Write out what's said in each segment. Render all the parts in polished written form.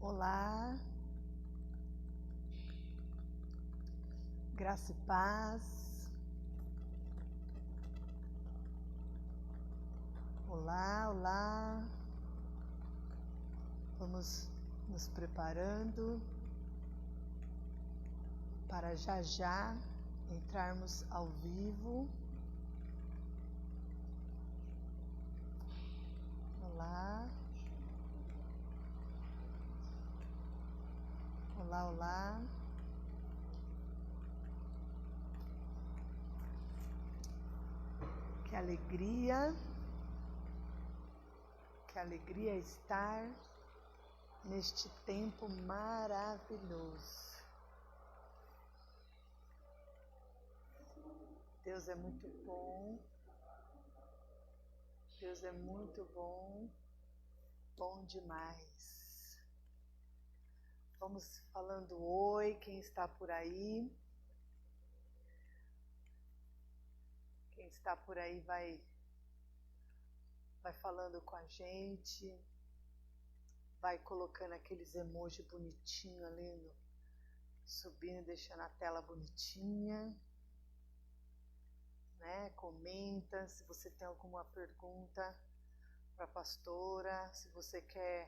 Olá, graça e paz. Olá, olá. Vamos nos preparando para já já entrarmos ao vivo. Olá. Olá, olá. Que alegria estar neste tempo maravilhoso. Deus é muito bom. Deus é muito bom, bom demais. Vamos falando oi, quem está por aí. Quem está por aí vai falando com a gente, vai colocando aqueles emojis bonitinhos ali, subindo, deixando a tela bonitinha, né? Comenta se você tem alguma pergunta para a pastora, se você quer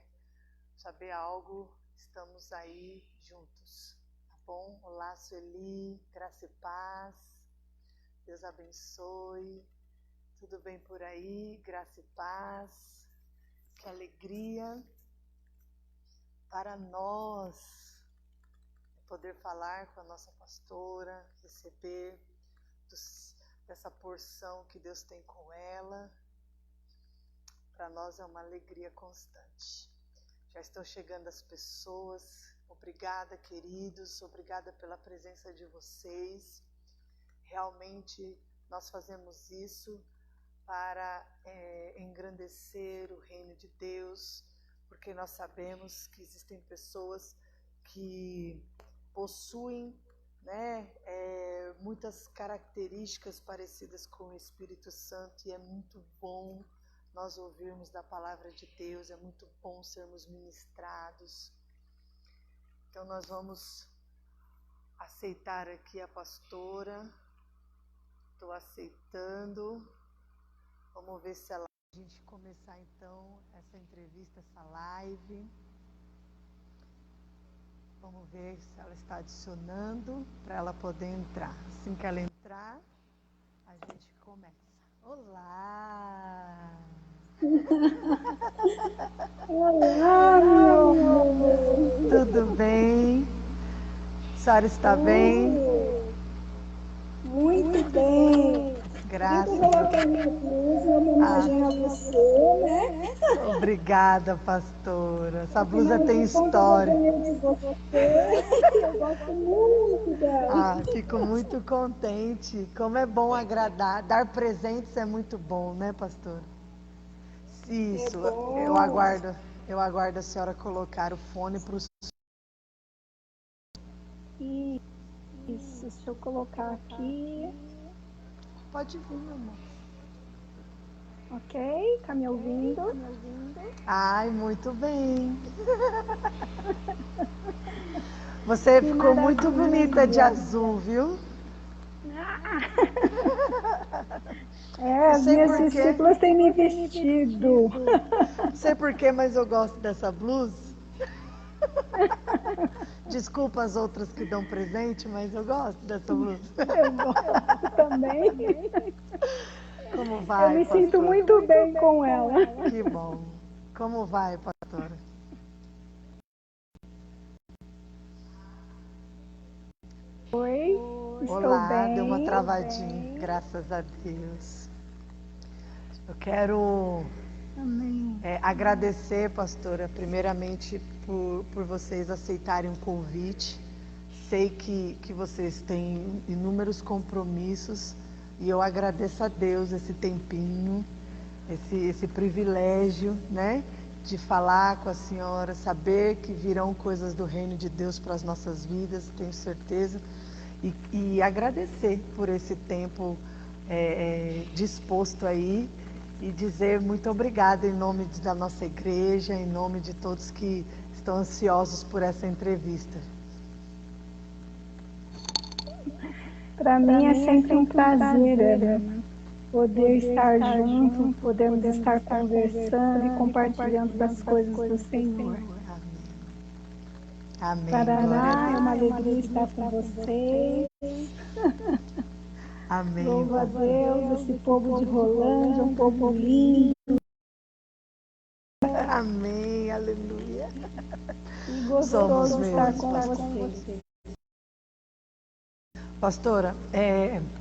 saber algo, estamos aí juntos, tá bom? Olá, Sueli, graça e paz, Deus abençoe, tudo bem por aí? Graça e paz, que alegria para nós poder falar com a nossa pastora, receber dessa porção que Deus tem com ela. Para nós é uma alegria constante. Já estão chegando as pessoas. Obrigada, queridos. Obrigada pela presença de vocês. Realmente nós fazemos isso para engrandecer o reino de Deus, porque nós sabemos que existem pessoas que possuem, né, muitas características parecidas com o Espírito Santo, e é muito bom nós ouvirmos da palavra de Deus, é muito bom sermos ministrados. Então nós vamos aceitar aqui a pastora. Estou aceitando. Vamos ver se a gente começar então essa entrevista, essa live. Vamos ver se ela está adicionando para ela poder entrar. Assim que ela entrar, a gente começa. Olá! Olá, meu amor! Tudo bem? A senhora está bem? Muito bem! Graças Eu coloquei minha blusa em homenagem a você, né? Obrigada, pastora. Essa blusa Afinal tem de contas, eu história. ganhei de você. Eu gosto muito dela. Fico muito contente. Como é bom agradar. Dar presentes é muito bom, né, pastora? Isso, É bom. eu aguardo a senhora colocar o fone para o... Isso, deixa eu colocar aqui. Pode vir, meu amor. Ok? Tá me ouvindo? Ai, muito bem. Você Que ficou muito maravilha. bonita de azul, viu? As minhas discípulas têm me vestido. Não sei porquê, mas eu gosto dessa blusa. Desculpa as outras que dão presente, mas eu gosto dessa blusa. Eu gosto também. Como vai, Eu me pastora? sinto muito bem com ela. Que bom. Como vai, pastora? Oi, estou Olá, bem. deu uma travadinha, graças a Deus. Eu quero agradecer, pastora, primeiramente por vocês aceitarem o convite. Sei que vocês têm inúmeros compromissos e eu agradeço a Deus esse tempinho, esse privilégio, né, de falar com a senhora, saber que virão coisas do reino de Deus para as nossas vidas, tenho certeza, e agradecer por esse tempo disposto aí e dizer muito obrigada em nome da nossa igreja, em nome de todos que estão ansiosos por essa entrevista? Para mim é sempre um prazer, Ana, poder estar junto, podermos estar conversando e compartilhando das coisas do Senhor. Amém. Paraná, é uma alegria estar com vocês. Amém. Louva a Deus, esse povo de Rolândia, um povo lindo. Amém, aleluia. E gostoso estar com vocês. Pastora,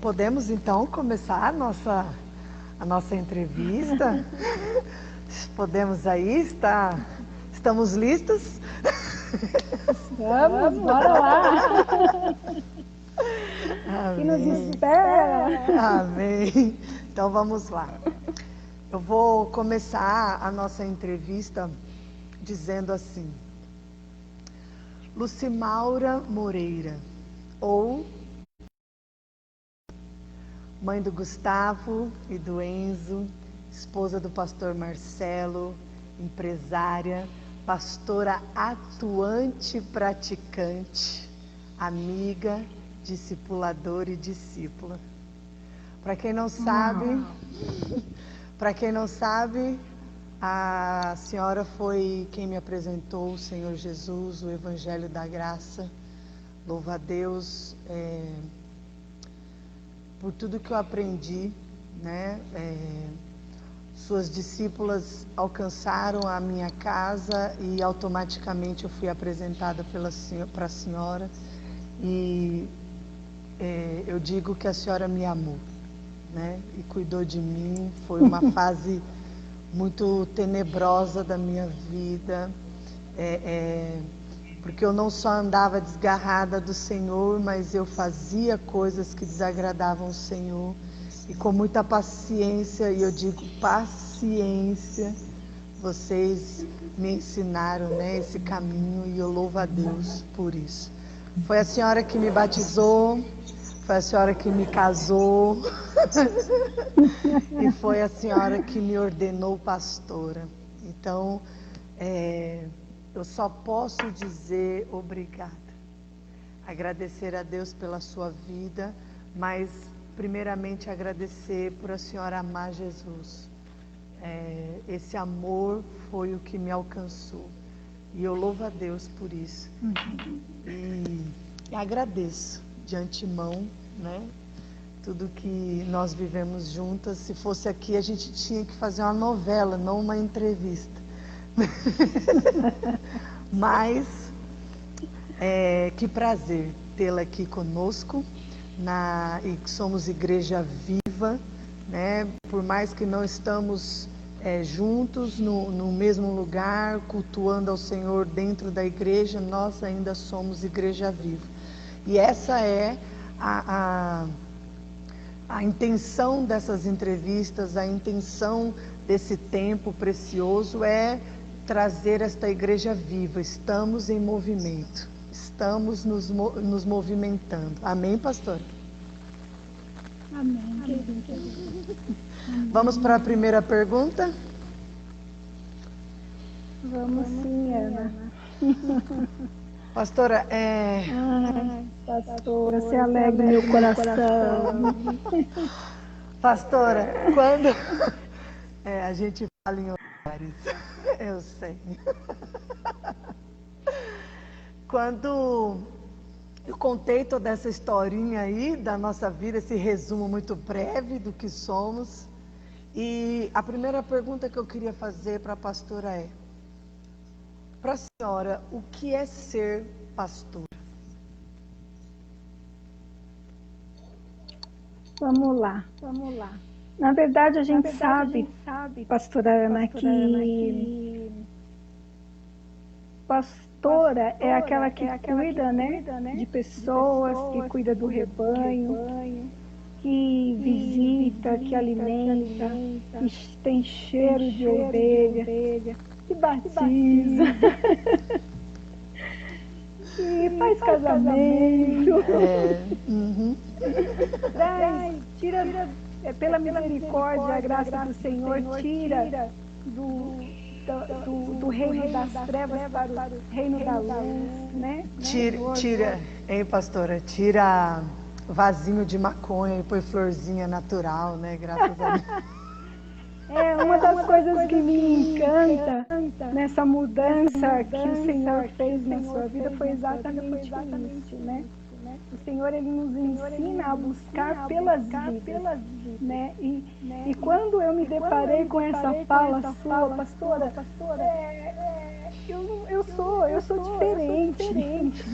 podemos então começar a nossa entrevista? Podemos aí? Estamos listos? Vamos, bora lá! Que nos espera! Amém! Então vamos lá. Eu vou começar a nossa entrevista dizendo assim: Lucimaura Moreira, ou mãe do Gustavo e do Enzo, esposa do pastor Marcelo, empresária, pastora atuante e praticante, amiga, discipuladora e discípula. Para quem não sabe, a senhora foi quem me apresentou o Senhor Jesus, o Evangelho da Graça. Louva a Deus por tudo que eu aprendi, né? Suas discípulas alcançaram a minha casa e automaticamente eu fui apresentada para a senhora. E eu digo que a senhora me amou, né? E cuidou de mim. Foi uma fase muito tenebrosa da minha vida, porque eu não só andava desgarrada do Senhor, mas eu fazia coisas que desagradavam o Senhor. E com muita paciência, e eu digo paciência, vocês me ensinaram, né, esse caminho, e eu louvo a Deus por isso. Foi a senhora que me batizou, foi a senhora que me casou, e foi a senhora que me ordenou pastora. Então, eu só posso dizer obrigada. Agradecer a Deus pela sua vida, mas primeiramente agradecer por a senhora amar Jesus. Esse amor foi o que me alcançou. E eu louvo a Deus por isso. E agradeço de antemão, né? Tudo que nós vivemos juntas. Se fosse aqui, a gente tinha que fazer uma novela, não uma entrevista. Mas que prazer tê-la aqui conosco, e somos igreja viva, né? Por mais que não estamos juntos no mesmo lugar, cultuando ao Senhor dentro da igreja, nós ainda somos igreja viva. E essa é a intenção dessas entrevistas, a intenção desse tempo precioso é trazer esta igreja viva. Estamos em movimento, estamos nos movimentando. Amém, pastor? Amém. Vamos para a primeira pergunta? Vamos sim, Ana. Pastora, Pastora, você alegra meu coração. Pastora, quando a gente fala em horários, eu sei. Quando eu contei toda essa historinha aí da nossa vida, esse resumo muito breve do que somos, e a primeira pergunta que eu queria fazer para a pastora é: para a senhora, o que é ser pastora? Vamos lá. Na verdade, a gente sabe, pastora Ana, que pastora é aquela que cuida, né, de pessoas, que cuida do rebanho, que visita, que alimenta, que tem cheiro de ovelha, que batiza, que faz casamento, tira, pela misericórdia, a graça do Senhor, tira do reino das trevas para o reino da luz, né? Tira, hein, pastora? Tira vasinho de maconha e põe florzinha natural, né? Graças a Deus. Uma das coisas que me encanta nessa mudança que o Senhor fez na sua vida foi exatamente isso, né? O Senhor, Ele nos ensina a buscar pelas vidas, né? E quando eu me deparei com essa fala sua, pastora, eu sou diferente.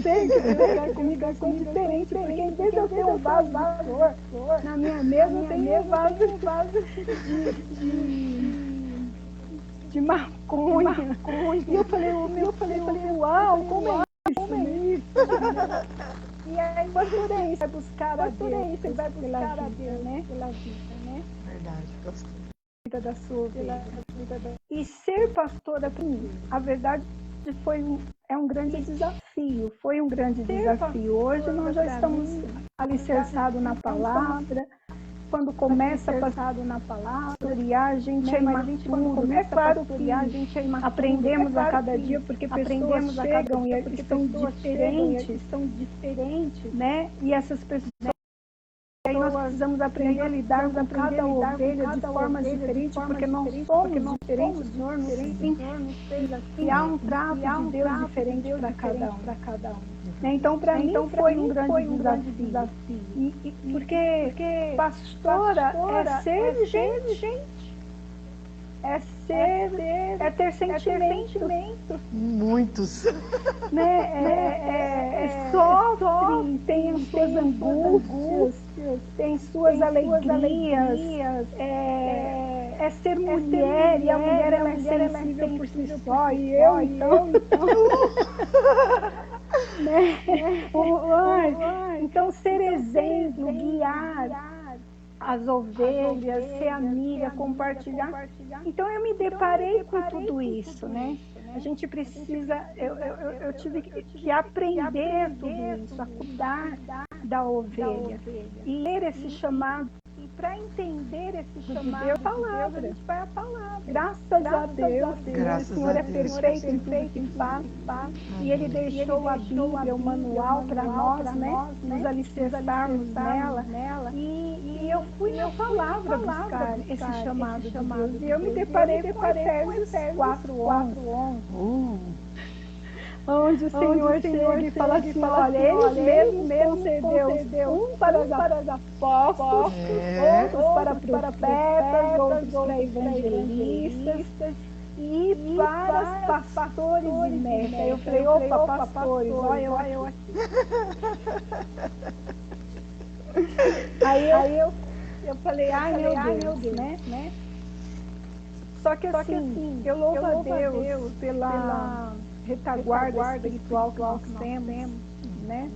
Sei que Deus quer comigo, eu sou diferente, porque em vez de eu ter um vaso de flor, na minha mesa eu tenho um vaso de maconha. E eu falei, uau, como é isso? E aí, pastora, é isso, vai buscar a Deus, você vai buscar a Deus, né? Pela vida, né? Verdade, pastora. Da sua vida. E ser pastora para mim, a verdade é um grande desafio, foi um grande desafio. Hoje nós já estamos alicerçados na palavra. Quando começa a passar na palavra, e a gente é imaturo. É claro que a gente aprendemos a cada dia, porque pessoas chegam e estão diferentes, né? E essas pessoas, aí nós precisamos aprender a lidar com cada ovelha de formas diferentes, porque nós somos diferentes, o Senhor nos fez assim, e há um trato de Deus diferente para cada um. Então, para mim, foi um grande desafio. Porque pastora é ser gente. É ter sentimento. Muitos. Né? Sofre, tem as suas angústias, tem suas alegrias. É ser mulher, e a mulher ela é sensível por si só. E eu, então. Né? Então, ser exemplo, guiar as ovelhas, ser amiga, compartilhar. Então, eu me deparei com tudo isso, né? A gente precisa, eu tive que aprender tudo isso, a cuidar da ovelha. E ler esse chamado, e para entender esse chamado de Deus, a gente vai à palavra. Graças a Deus, o Senhor é perfeito em tudo que faz. E Ele deixou a Bíblia, o manual para nós, né? Nos alicerçarmos nela. E eu fui na palavra buscar esse chamado de Deus. E eu me deparei com Efésios 4:11. Onde o Senhor chega e fala assim, olha, Ele mesmo concedeu um para os apóstolos, outros para profetas, outros para evangelistas e para pastores e mestres. Aí eu falei, opa, pastores, olha eu aqui. Aí eu falei, ai meu Deus, né? Só que assim, eu louvo a Deus pela retaguarda espiritual que nós temos, né?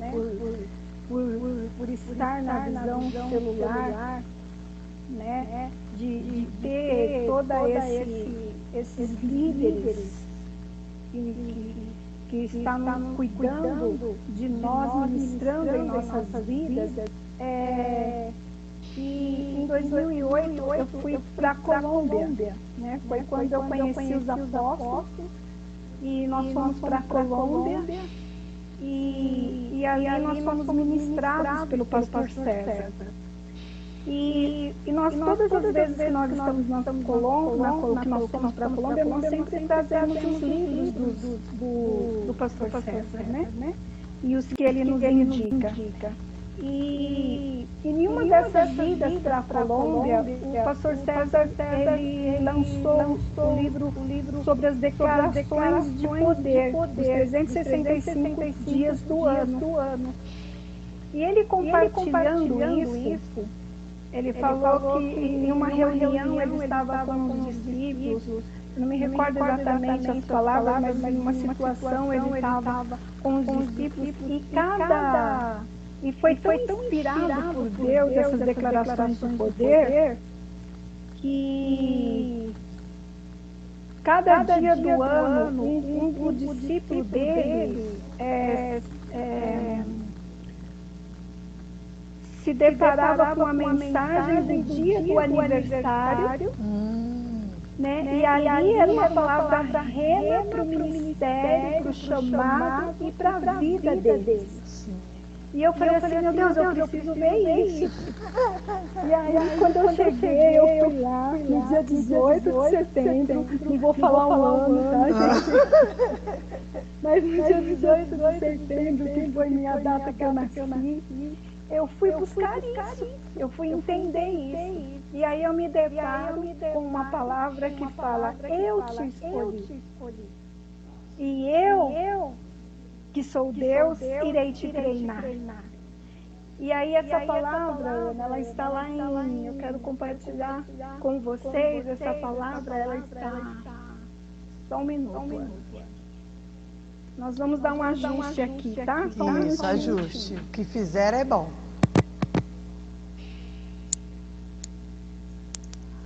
Por estar na visão celular, né? De ter todos esses líderes que estão cuidando de nós, ministrando em nossas vidas. E em 2008 eu fui para a Colômbia, né? Foi quando eu conheci os apóstolos. E nós fomos para a Colômbia e ali nós fomos ministrados pelo pastor César. E nós, todas as vezes que nós estamos na Colômbia, que nós fomos para a Colômbia, nós sempre trazemos os livros do pastor César, né? E os que ele nos indica. E em uma dessas vidas para a Colômbia, o pastor César ele lançou um livro sobre as declarações de poder, os 365 dias do ano. E ele compartilhando isso, ele falou que em uma reunião ele estava com os discípulos, não me recordo exatamente as palavras, mas em uma situação ele estava com os discípulos e foi tão inspirado por Deus essas declarações de poder que cada dia do ano um discípulo dele se deparava com a mensagem do dia do aniversário né? E ali era uma palavra rema para o ministério, para o chamado e para a vida deles. E eu falei assim, meu Deus, eu preciso ver isso. E aí, quando eu cheguei, eu fui lá, no dia 18 de setembro, não vou falar o ano, tá, gente? Mas no dia 18 de setembro, que foi minha data que eu nasci, eu fui buscar isso, eu fui entender isso. E aí eu me deparo com uma palavra que fala, eu te escolhi. E eu, que sou Deus, irei te treinar. E aí essa palavra, Ana, ela está lá em... Eu quero compartilhar com vocês essa palavra, ela está... Só um minuto. Nós vamos dar um ajuste aqui, tá? Isso, ajuste. O que fizer é bom.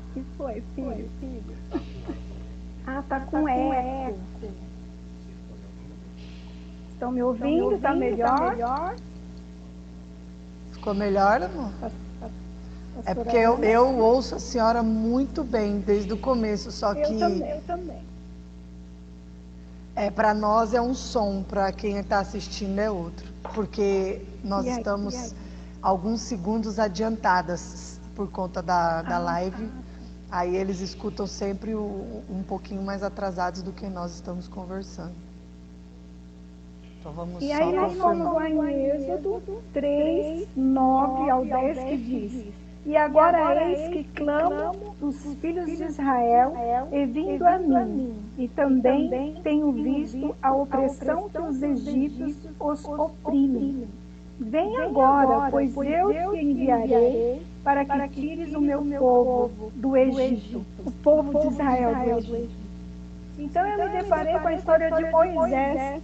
O que foi, filho? Ah, tá com eco. Estão me ouvindo? Tá melhor? Ficou melhor, amor? É porque eu ouço a senhora muito bem desde o começo, só que... Eu também. Para nós é um som, para quem está assistindo é outro. Porque nós estamos alguns segundos adiantadas por conta da live. Aí eles escutam sempre um pouquinho mais atrasados do que nós estamos conversando. Então vamos e só aí nós fomos lá em Êxodo 3, 9 ao 10 que diz: E agora eis que clamo os filhos de Israel, e vindo a mim, e também tenho visto a opressão que os egípcios os oprimem. Vem agora, pois eu te enviarei para que tires o meu povo do Egito, o povo de Israel do Egito. Então eu me deparei com a história de Moisés,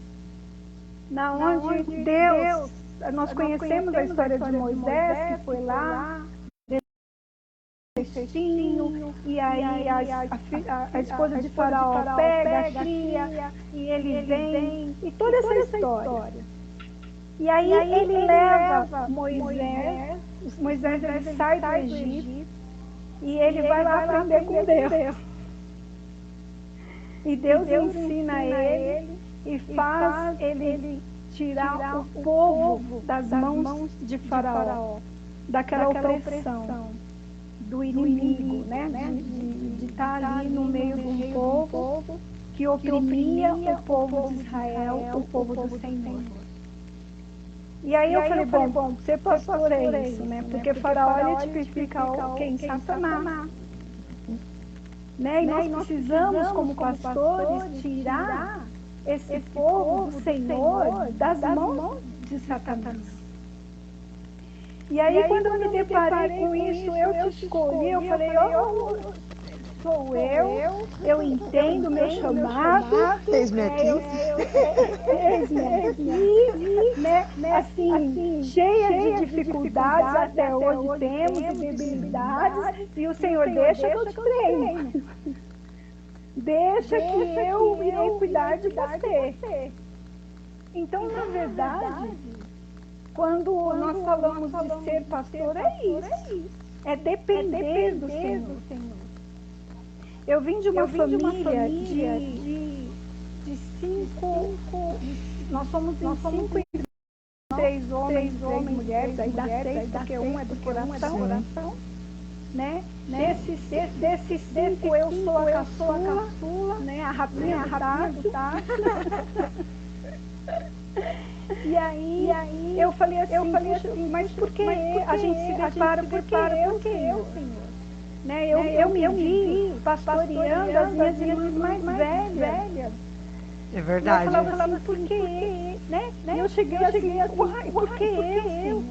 na onde Deus, nós conhecemos a história de Moisés, que foi lá, e aí a esposa de Faraó pega, cria, e ele vem, e toda essa história. E aí ele leva Moisés ele sai do Egito, e ele vai lá aprender com Deus. E Deus ensina ele e faz ele tirar o povo das mãos de Faraó, daquela opressão do inimigo, né? De estar ali no meio de um povo que oprimia o povo de Israel, o povo do Senhor. E aí eu falei, bom, ser pastor é isso, né? Porque Faraó ele tipifica quem? Satanás. Né? E nós precisamos, como pastores, tirar esse povo do Senhor das mãos de Satanás. E aí quando eu me deparei com isso, eu te escolhi, eu falei, sou eu entendo o meu chamado, eis-me aqui, né? Assim, cheia de dificuldades, até hoje temos, de debilidades, e o Senhor deixa que eu te treine. Deixa que eu irei cuidar de você. Então, na verdade, quando nós falamos de ser pastor, é isso. É depender do Senhor. Eu vim de uma família de 5... Nós somos em 5 irmãos, 3 homens, 3 mulheres, aí dá 6, porque um é do coração. Né? Desses 5 eu sou a caçula, né? A rapinha do tacho. E aí eu falei assim, mas por que a gente se depara? Porque eu, Senhor. Né? Eu me vi pastoreando as minhas irmãs mais velhas. É verdade. Eu falava assim, por que? Né? E eu cheguei assim, por que eu, Senhor?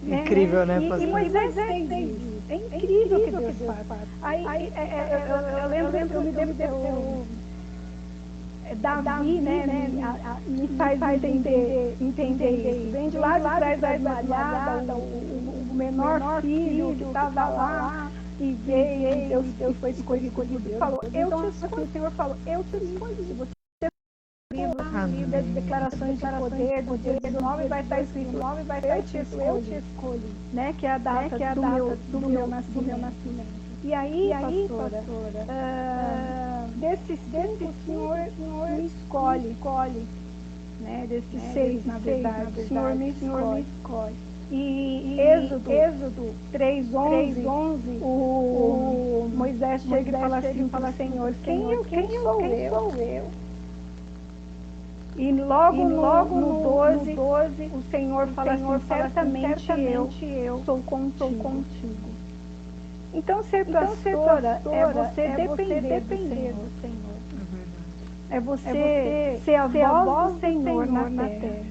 Incrível, né, pastor? E Moisés fez isso. É incrível que Deus faz. Aí eu lembro que eu me deu Davi, né, me faz entender isso. Vem de lá de trás da malhada, o menor filho que estava lá, e veio, Deus foi escolhido por Deus. Falou, o Senhor falou, eu te escolhi. Você livro das declarações de poder, do dia 19 vai estar escrito, eu te escolhi, né, que é a data do meu nascimento. E aí, pastora, desses 5, o Senhor me escolhe, né? Desses 6, na verdade, o Senhor me escolhe. E Êxodo 3:11, o Moisés chega e fala assim para o Senhor, quem sou eu? E logo no 12, o Senhor fala assim, certamente eu sou contigo. Então, ser pastora é você depender do Senhor. É você ser a voz do Senhor na terra.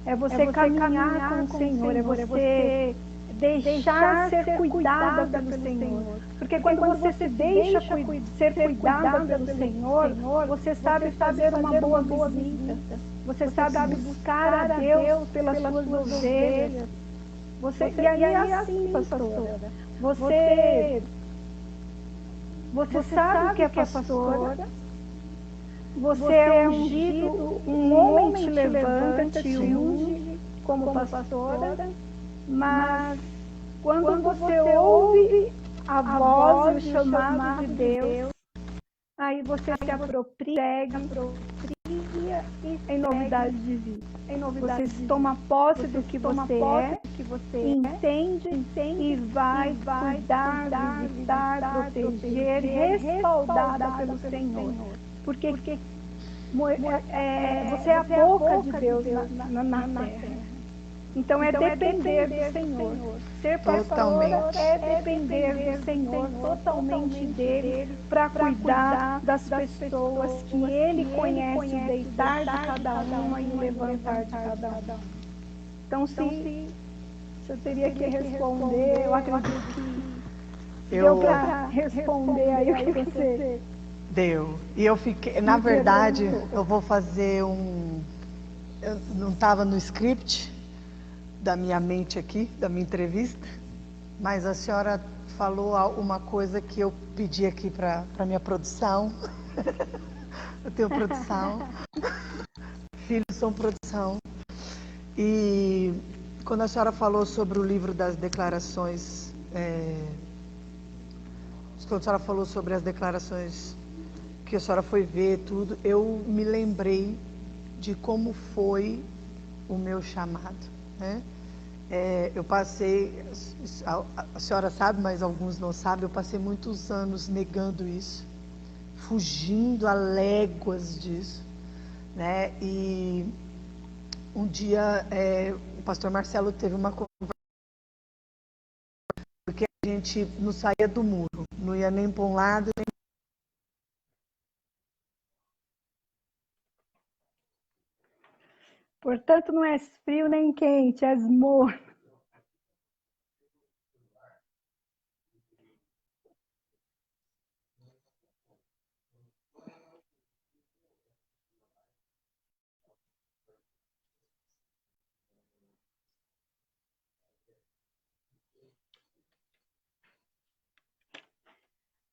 É você caminhar com o Senhor. É você deixar ser cuidada pelo Senhor. Porque quando você se deixa ser cuidada pelo Senhor, você sabe fazer uma boa visita. Você sabe buscar a Deus pelas suas ovelhas. E aí é assim, pastora. Você sabe que é pastora. Você é ungido, um homem te levanta, te unge como pastora, mas quando você ouve a voz e o chamado de Deus, aí você se apropria em novidade de vida. Você toma posse do que você é, entende e vai cuidar, visitar, proteger, respaldada pelo Senhor. Porque você é a boca de Deus na terra. Então é depender do Senhor. Ser pastora é depender do Senhor, totalmente dele, para cuidar das pessoas que ele conhece, o deitar de cada uma e o levantar de cada uma. Então, se eu teria que responder, eu acredito que deu para responder aí o que você... Deu. E eu fiquei, na verdade, eu vou fazer um... Eu não estava no script da minha mente aqui, da minha entrevista, mas a senhora falou uma coisa que eu pedi aqui para minha produção. Eu tenho produção. Filhos são produção. E quando a senhora falou sobre o livro das declarações, quando a senhora falou sobre as declarações que a senhora foi ver tudo, eu me lembrei de como foi o meu chamado, né? Eu passei, a senhora sabe, mas alguns não sabem, eu passei muitos anos negando isso, fugindo a léguas disso, né? E um dia o pastor Marcelo teve uma conversa, porque a gente não saía do muro, não ia nem para um lado, nem... Portanto, não és frio nem quente, és morno.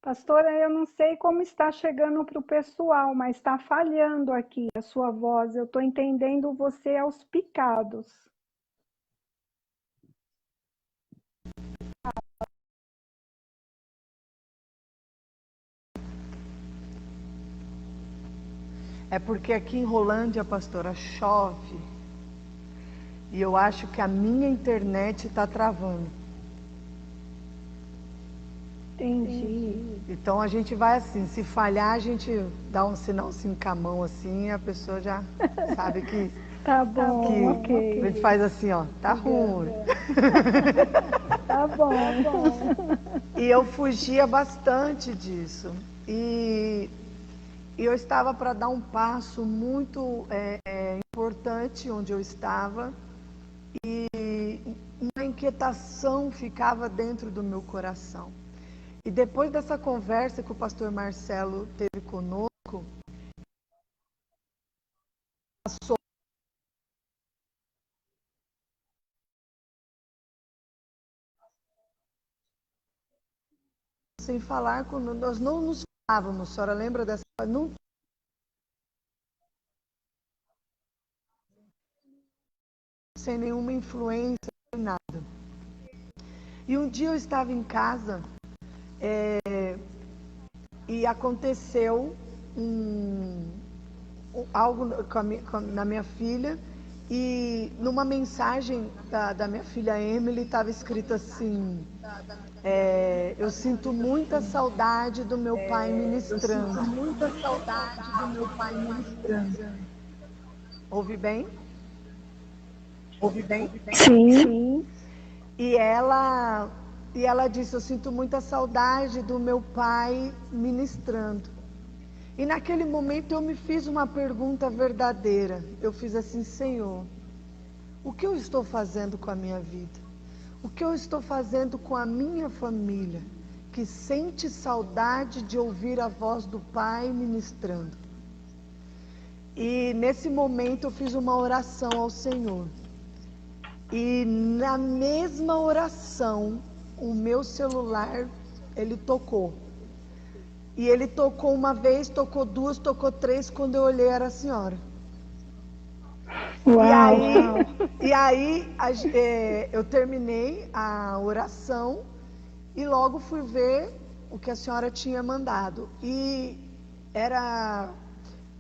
Pastora, eu não sei como está chegando para o pessoal, mas está falhando aqui a sua voz. Eu estou entendendo você aos picados. É porque aqui em Rolândia, pastora, chove. E eu acho que a minha internet está travando. Entendi. Então a gente vai assim, se falhar, a gente dá um sinalzinho com a mão assim, a pessoa já sabe que... Tá bom, ok. A gente faz assim, ó, tá ruim. Tá bom. E eu fugia bastante disso. E eu estava para dar um passo muito importante onde eu estava. E uma inquietação ficava dentro do meu coração. E depois dessa conversa que o pastor Marcelo teve conosco, passou sem falar com nós, não nos falávamos. A senhora lembra dessa? Não, sem nenhuma influência, sem nada. E um dia eu estava em casa E aconteceu algo na minha filha, e numa mensagem da minha filha Emily estava escrito assim: eu sinto muita saudade do meu pai ministrando. Eu sinto muita saudade do meu pai ministrando. Ouve bem? Ouve bem? Sim. E ela disse: eu sinto muita saudade do meu pai ministrando. E naquele momento eu me fiz uma pergunta verdadeira. Eu fiz assim: Senhor, o que eu estou fazendo com a minha vida? O que eu estou fazendo com a minha família, que sente saudade de ouvir a voz do Pai ministrando? E nesse momento eu fiz uma oração ao Senhor. E na mesma oração, o meu celular, ele tocou. E ele tocou uma vez, tocou duas, tocou três, quando eu olhei era a senhora. Uau. E aí eu terminei a oração e logo fui ver o que a senhora tinha mandado. E era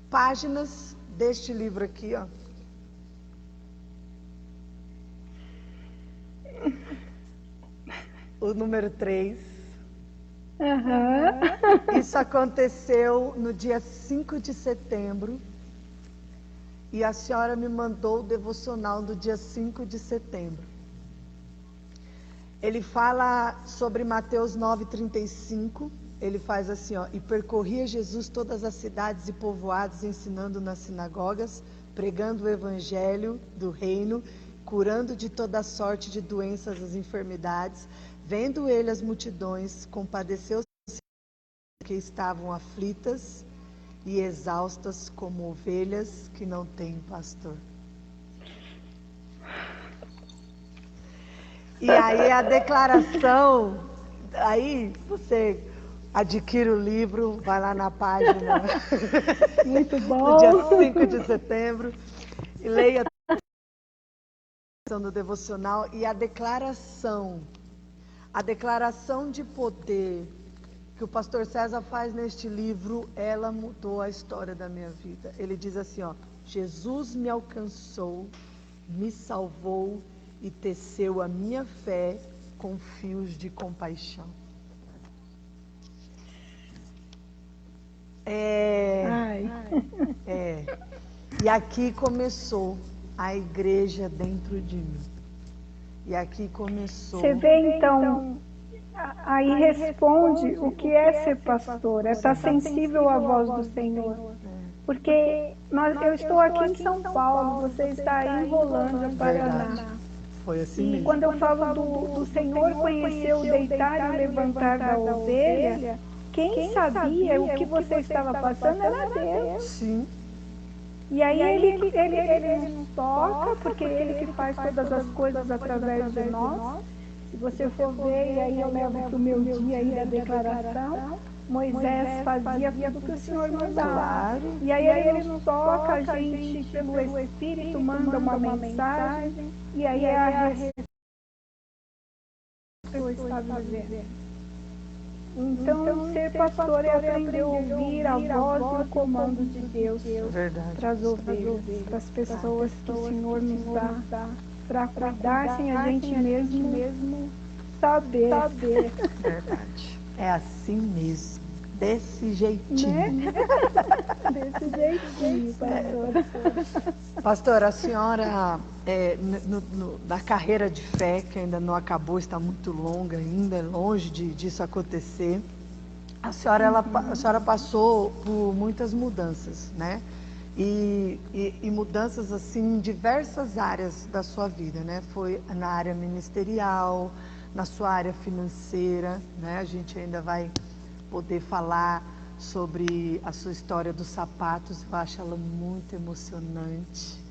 páginas deste livro aqui, ó. O número 3. Isso aconteceu no dia 5 de setembro. E a senhora me mandou o devocional do dia 5 de setembro. Ele fala sobre Mateus 9:35. Ele faz assim, ó: e percorria Jesus todas as cidades e povoados, ensinando nas sinagogas, pregando o evangelho do reino, curando de toda sorte de doenças as enfermidades. Vendo ele as multidões, compadeceu-se que estavam aflitas e exaustas como ovelhas que não têm pastor. E aí a declaração, aí você adquire o livro, vai lá na página Muito bom. no dia 5 de setembro e leia no devocional. E a declaração de poder que o pastor César faz neste livro, ela mudou a história da minha vida. Ele diz assim, ó: Jesus me alcançou, me salvou e teceu a minha fé com fios de compaixão. E aqui começou a igreja dentro de mim. E aqui começou. Você vê então, aí responde o que é ser pastor, é estar sensível à voz do Senhor. Porque eu estou aqui em São Paulo, você está aí em Rolândia, Paraná. Foi assim e mesmo. Quando eu falo do Senhor conhecer o deitar e o levantar da ovelha, quem sabia o que você estava passando era Deus. Sim. E aí ele nos toca, porque ele que faz todas as coisas através de nós. Se você for ver, e aí eu levo para o meu dia aí da declaração, Moisés fazia tudo que o Senhor mandava. Claro. E aí ele nos toca, a gente pelo Espírito manda uma mensagem, e aí é a resposta que eu estava vivendo. Então, ser pastor é aprender a ouvir a voz e o comando de Deus para as ovelhas, para as pessoas que o Senhor nos dá, para cuidar sem a gente mesmo saber. Verdade. É assim mesmo. Desse jeitinho. Né? Desse jeitinho, pastora. Pastora, a senhora, da carreira de fé, que ainda não acabou, está muito longa ainda, longe disso acontecer, a senhora passou por muitas mudanças, né? E mudanças assim em diversas áreas da sua vida, né? Foi na área ministerial, na sua área financeira, né? A gente ainda vai poder falar sobre a sua história dos sapatos. Eu acho ela muito emocionante.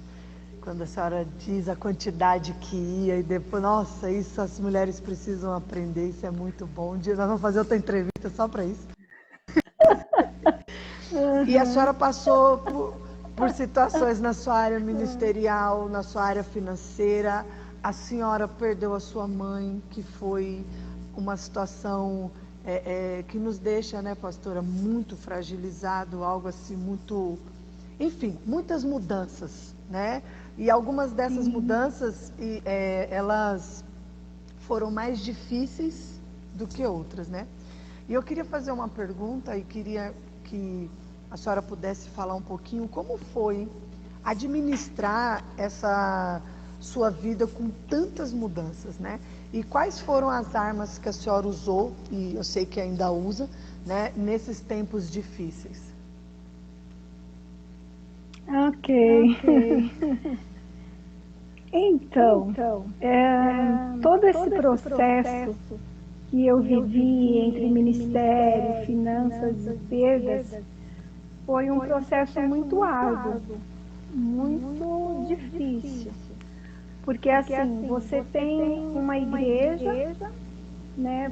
Quando a senhora diz a quantidade que ia e depois, nossa, isso as mulheres precisam aprender, isso é muito bom. Um dia nós vamos fazer outra entrevista só para isso. E a senhora passou por situações na sua área ministerial, na sua área financeira. A senhora perdeu a sua mãe, que foi uma situação que nos deixa, né, pastora, muito fragilizado, algo assim muito, enfim, muitas mudanças, né? E algumas dessas mudanças, elas foram mais difíceis do que outras, né? E eu queria fazer uma pergunta e queria que a senhora pudesse falar um pouquinho como foi administrar essa sua vida com tantas mudanças, né? E quais foram as armas que a senhora usou, e eu sei que ainda usa, né, nesses tempos difíceis? Ok. Então, todo esse processo que eu vivi entre ministério, finanças e perdas foi um processo muito árduo, muito difícil. Porque assim, você tem uma igreja, né?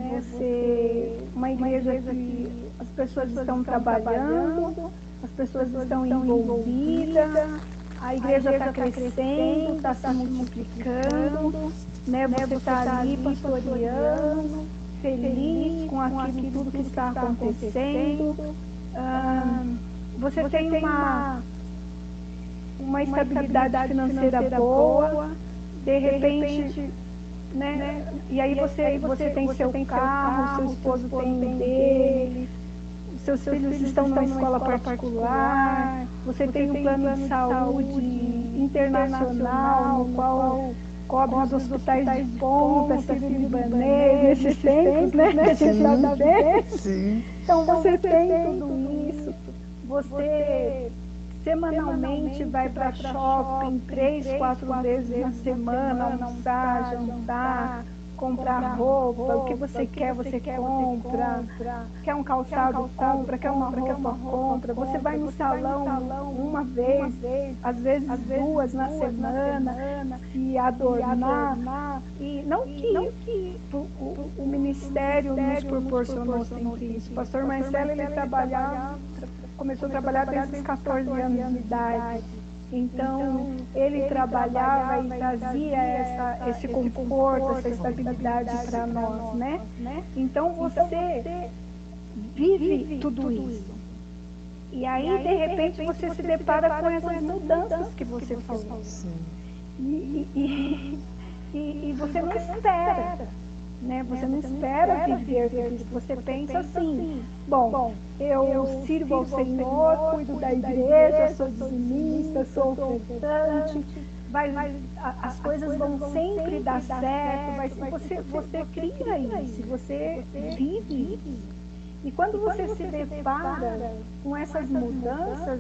Uma igreja que as pessoas estão trabalhando, as pessoas estão envolvidas, a igreja está crescendo, está se multiplicando, né? Você está ali pastoreando, feliz com aquilo tudo que está acontecendo. Você tem uma estabilidade financeira boa, de repente, né? E aí você tem seu carro, seu esposo tem um dele, seus filhos estão numa escola particular, você tem um plano de saúde internacional, no qual cobre os hospitais de ponta, sírio-libanês, nesses tempos, né? Que a gente está vendo. Então você tem tudo isso, você semanalmente vai para shopping 3, 4 vezes na semana, almoçar, jantar, comprar roupa, o que você quer, você compra. Quer um calçado, compra. Quer uma roupa, compra. Você vai no salão uma vez, às vezes 2 na semana, e adornar. E não que o ministério nos proporcionou sempre isso. O pastor Marcelo, ele começou a trabalhar desde os 14 anos de idade. Então, ele trabalhava e trazia esse conforto, essa estabilidade para nós, né? Então, você vive tudo isso. E aí, de repente, você se depara com essas mudanças que você falou. E você não espera. Né? Você não espera viver tudo isso. Você pensa assim, bom, eu sirvo ao Senhor, cuido da igreja, sou dizimista, sou ofertante, as coisas vão sempre dar certo, você cria isso, você vive isso. E quando você se depara com essas mudanças,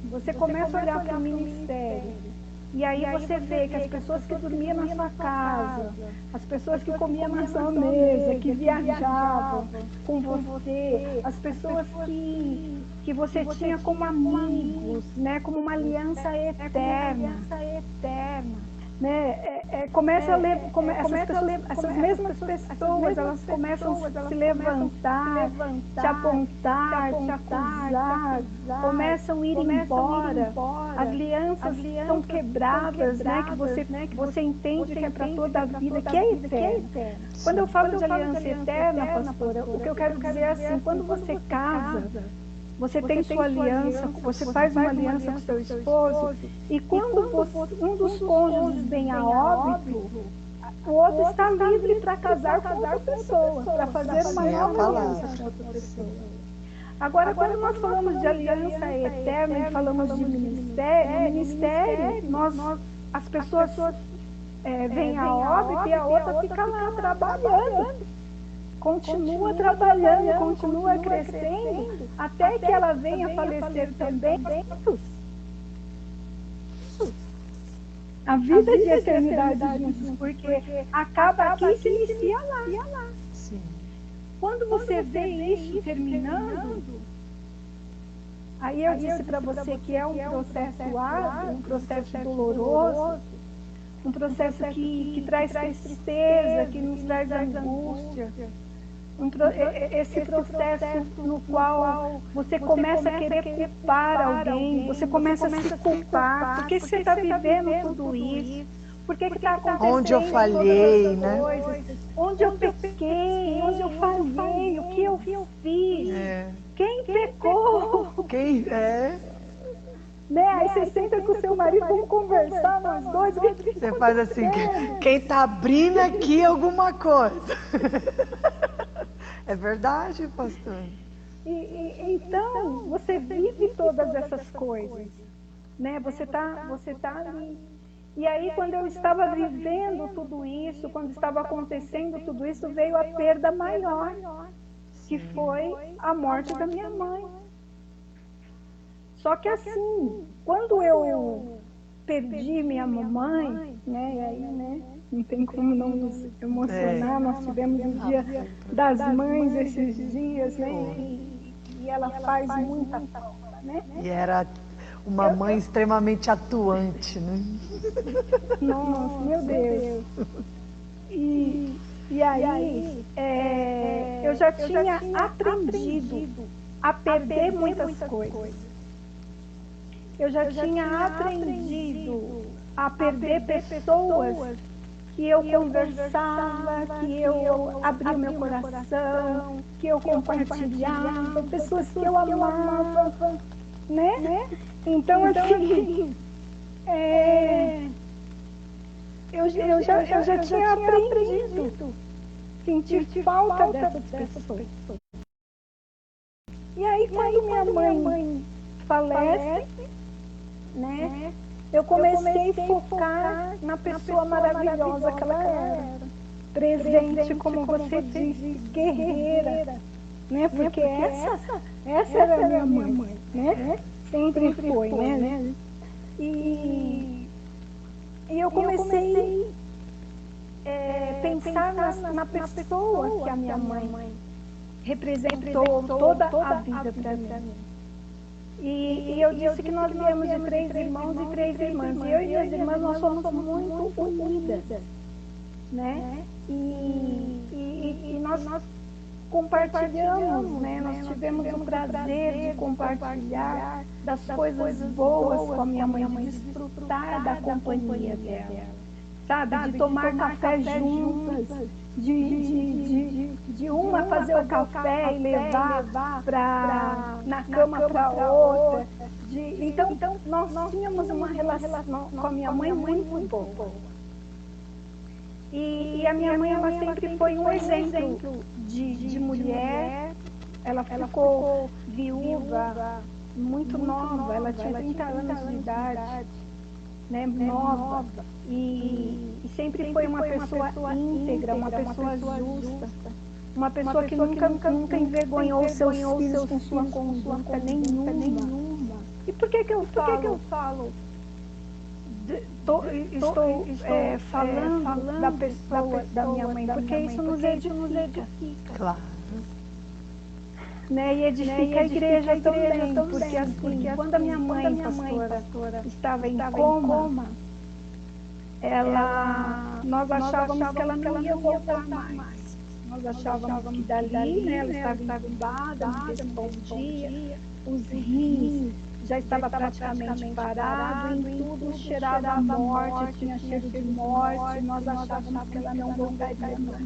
você começa a olhar para o ministério. E aí você vê que as pessoas que dormiam na sua casa, as pessoas que comiam na sua mesa, que viajavam com você, as pessoas que você tinha como amigos, né, como uma aliança eterna. Né? Essas mesmas pessoas, elas começam a se levantar, te apontar, te acusar, começam a ir embora. As alianças são quebradas, né? Que você entende que é para toda a vida, que é eterna. Quando eu falo de aliança eterna, pastora, o que eu quero dizer é assim, quando você casa, você tem sua aliança, você faz uma aliança com seu esposo, e quando um dos cônjuges vem a óbito, o outro está livre para casar com outra pessoa, para fazer uma nova aliança com outra pessoa. Agora, quando nós falamos de aliança eterna e falamos de ministério, as pessoas vêm a óbito e a outra fica lá trabalhando. Continua trabalhando, continua crescendo, até que ela venha a falecer também. A vida de eternidade juntos, porque acaba aqui e se inicia lá. Quando você vê isso terminando, aí eu disse para você que é um processo árduo, um processo doloroso, um processo que traz tristeza, que nos traz angústia. Esse processo no qual você começa a querer culpar alguém, você começa a se culpar, por que você está vivendo tudo isso? Por que está acontecendo? Onde eu falhei, né? Onde eu pequei, onde eu falhei, o que eu fiz, quem pecou? Quem é? Né? Aí você senta com o seu marido, vamos conversar nós dois. Você faz assim, quem está abrindo aqui alguma coisa. É verdade, pastor. Então, você vive todas essas coisas, né? Você tá ali. E aí, quando eu estava vivendo tudo isso, quando estava acontecendo tudo isso, veio a perda maior, que foi a morte da minha mãe. Só que assim, quando eu perdi minha mamãe, né, e aí, né, não tem como não nos emocionar, nós tivemos o Dia das Mães esses dias, né, e ela faz muita falta, né. E era uma mãe extremamente atuante, né? Nossa, meu Deus. E aí, eu já tinha aprendido a perder muitas coisas. Eu já tinha aprendido a perder pessoas que eu conversava, que eu abria o meu coração, que eu compartilhava, pessoas que eu amava, né? Então, assim, eu já tinha aprendido a sentir falta dessas pessoas. E aí, quando minha mãe falece, né, eu comecei a focar na pessoa maravilhosa que ela era. Presente, como você disse, guerreira, né? Porque essa era a minha mãe, né? Sempre foi, né? E eu comecei a pensar na pessoa que a minha mãe representou toda a vida para mim. E eu disse que nós viemos de 3 irmãos e 3 irmãs. E eu e minhas irmãs, nós somos muito unidas, né? E nós compartilhamos, né? Nós tivemos o prazer de compartilhar das coisas boas com a minha mãe, de desfrutar da companhia dela, sabe? De tomar café juntas, de uma fazer o café e levar na cama para outra. Então, nós tínhamos uma relação com a minha mãe muito boa. E a minha mãe, ela sempre foi um exemplo de mulher. Ela ficou viúva muito nova, ela tinha 30 anos de idade, né, nova. E sempre foi uma pessoa íntegra, uma pessoa justa, uma pessoa que nunca envergonhou seus filhos com sua conduta nenhuma. E por que eu falo? Estou falando da pessoa da minha mãe, porque isso nos edifica. Claro. Né, e edifica a igreja também, porque quando a minha mãe, pastora, estava em coma, nós achávamos que ela não ia voltar mais. Nós achávamos que dali, né, ela estava entubada, não respondia, os rins já estava praticamente parado, em tudo cheirava a morte, tinha cheiro de morte, nós achávamos que ela não voltaria mais.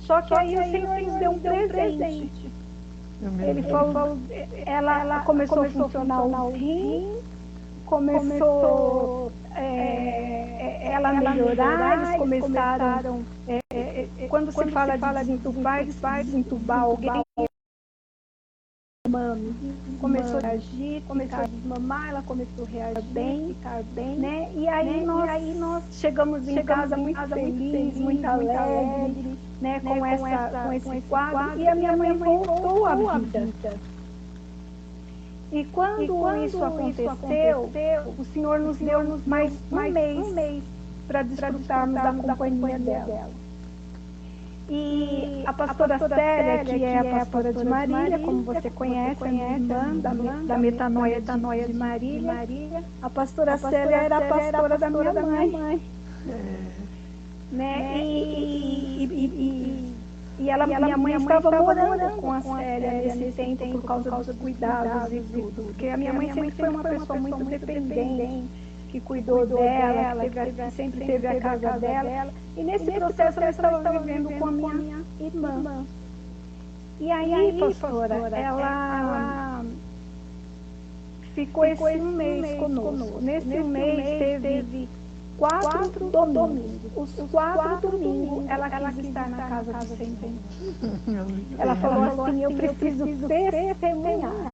Só que aí o Senhor nos deu um presente. Ele falou, ela começou a funcionar o rim, começou ela melhorar, eles começaram, quando se fala de desentubar, eles fazem desentubar alguém, começou a agir, começou a desmamar, ela começou a reagir, ficar bem, né? E aí nós chegamos em casa muito feliz, muito alegre, né? Com esse quadro, e a minha mãe voltou à vida. E quando isso aconteceu, o Senhor nos deu mais um mês para desfrutarmos da companhia dela. E a pastora Célia, que é a pastora de Marília, como você conhece, a irmã da metanoia de Marília, a pastora Célia era a pastora da minha mãe. Né? E minha mãe estava morando com a Célia nesse tempo por causa dos cuidados e tudo. Porque a minha mãe sempre foi uma pessoa muito dependente, que cuidou dela, que sempre teve a casa dela. E nesse processo ela estava vivendo com a minha irmã. E aí, pastora, ela ficou esse um mês conosco. Nesse mês teve 4 domingos. Os 4 domingos ela quis estar na casa do Senhor. Ela falou assim, eu preciso testemunhar.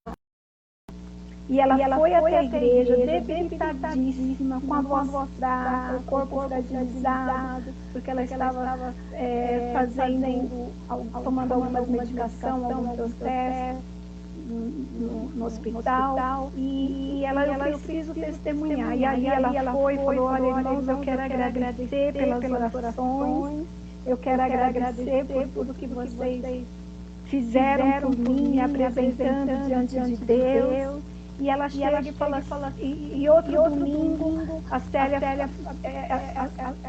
E ela foi até a igreja, debilitadíssima, com a voz fraca, o corpo fragilizado, porque ela estava tomando algumas medicações, algum processo no hospital. E ela, eu preciso testemunhar. E aí ela foi e falou, olha, irmãos, eu quero agradecer pelas orações, eu quero agradecer por tudo que vocês fizeram por mim, me apresentando diante de Deus. E ela chega e fala, e outro domingo, a Célia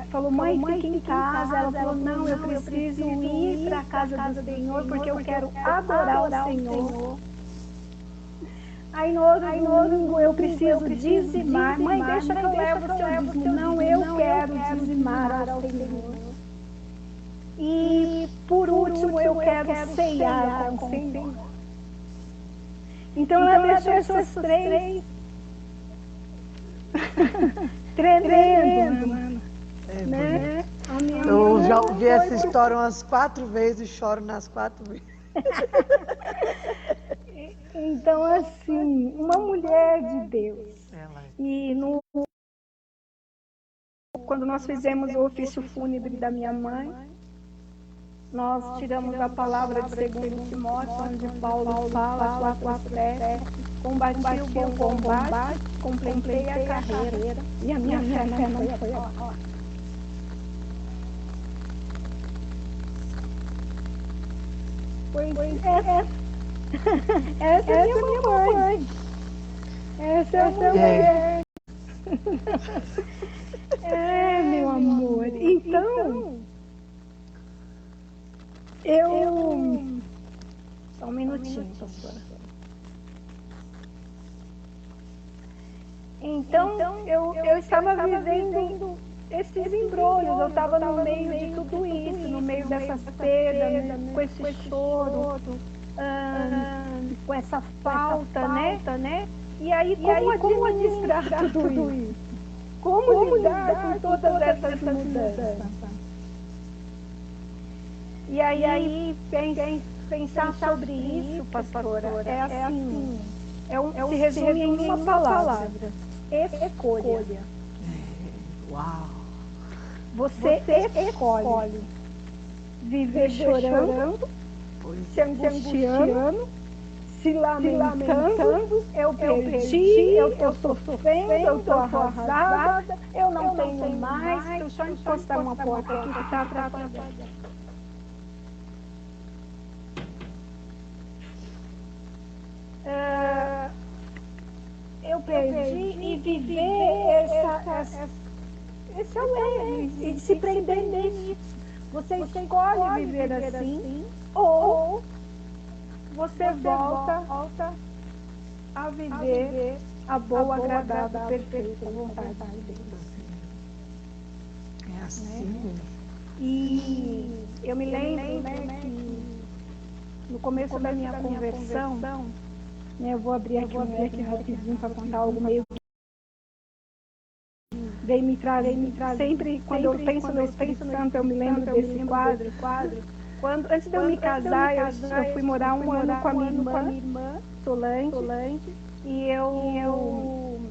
falou, mãe, fica em casa. Ela falou, não, eu preciso ir para a casa do Senhor, porque eu quero adorar o Senhor. Aí no outro domingo eu preciso dizimar. Mãe, deixa que eu levo o seu dízimo. Não, eu quero dizimar ao Senhor. E por último eu quero ceiar com o Senhor. Então ela deixou essas 3 tremendo, mano. Né? Eu já ouvi essa história umas 4 vezes e choro nas 4 vezes. Então, assim, uma mulher de Deus. E quando nós fizemos o ofício fúnebre da minha mãe, nós tiramos a palavra de 2 Timóteo, onde Paulo fala, 4:7, combati o bom combate, completei a carreira, e a minha fé não foi abalada. Essa é a minha mãe. Essa é a mulher. Meu amor. Então, só um minutinho, pastora. Então, eu estava vivendo esses embrulhos, eu estava no meio de tudo isso, no meio dessas perdas, com esse choro, com essa falta, né? E aí, como administrar tudo isso? Como lidar com todas essas mudanças? E aí pensar sobre isso, pastora, se resume em uma palavra: escolha. Uau! Você escolhe viver chorando, se angustiando, se lamentando, eu perdi, eu estou sofrendo, eu estou arrasada, eu não tenho mais. Deixa eu só encostar uma porta aqui que está atrapalhando. Eu perdi e viver esse alegre e se prender nisso. Você escolhe viver assim ou você volta a viver a boa, agradável, perfeita vontade de Deus. É assim. E eu me lembro, que no começo da minha conversão, eu vou abrir aqui um leque rapidinho para contar algo meio que veio me trazer. Sempre quando eu penso no Espírito Santo, eu me lembro desse quadro. Antes de eu me casar, eu fui morar um ano com a minha irmã, Solange, e eu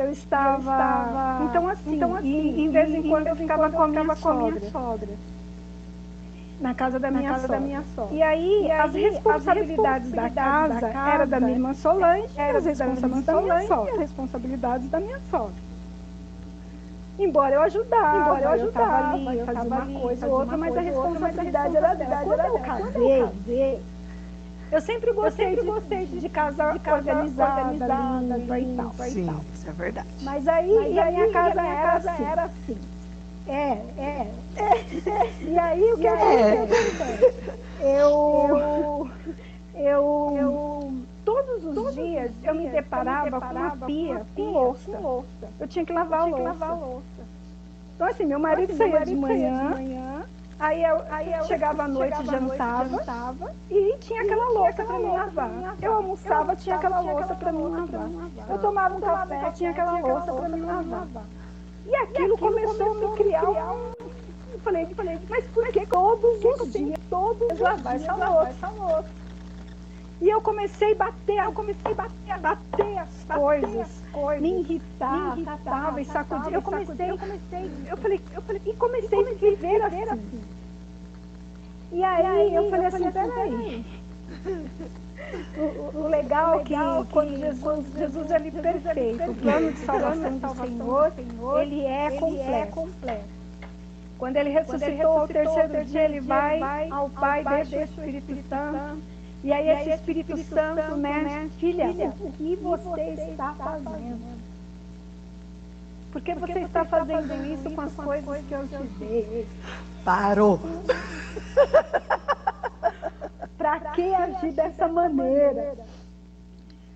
estava. Então assim, em vez em quando eu ficava com a minha sogra. Na casa da minha sogra. E aí, as responsabilidades da casa eram da minha irmã Solange, as responsabilidades da minha sogra, as responsabilidades da minha sogra. Embora eu ajudava, eu estava ali, fazia uma coisa ou outra, mas a responsabilidade era dela. Quando eu casei, eu sempre gostei de casa organizada, limpa e tal. Sim, isso é verdade. Mas aí a minha casa era assim. E aí o que acontece? Eu todos todos os dias eu me deparava com uma pia com louça. Eu tinha que lavar a louça. Então, assim, meu marido saía de manhã, aí eu chegava à noite, jantava, e tinha aquela louça para mim lavar. Eu almoçava, tinha aquela louça para mim lavar. Eu tomava um café, tinha aquela louça para mim lavar. E aquilo começou a me criar Eu falei, mas por que todos os dias, lavar essa louça? E eu comecei a bater as coisas, me irritava e sacudia. Eu comecei a viver assim. E aí eu falei assim, peraí. O legal é que quando Jesus ele é perfeito, o plano de salvação do Senhor, ele é completo. Quando ele ressuscitou ao terceiro dia, ele vai ao Pai, deixa o Espírito Santo. E aí esse Espírito Santo, né, filha, o que você está fazendo? Por que você está fazendo isso com as coisas que eu te dei? Parou. Para que agir dessa maneira?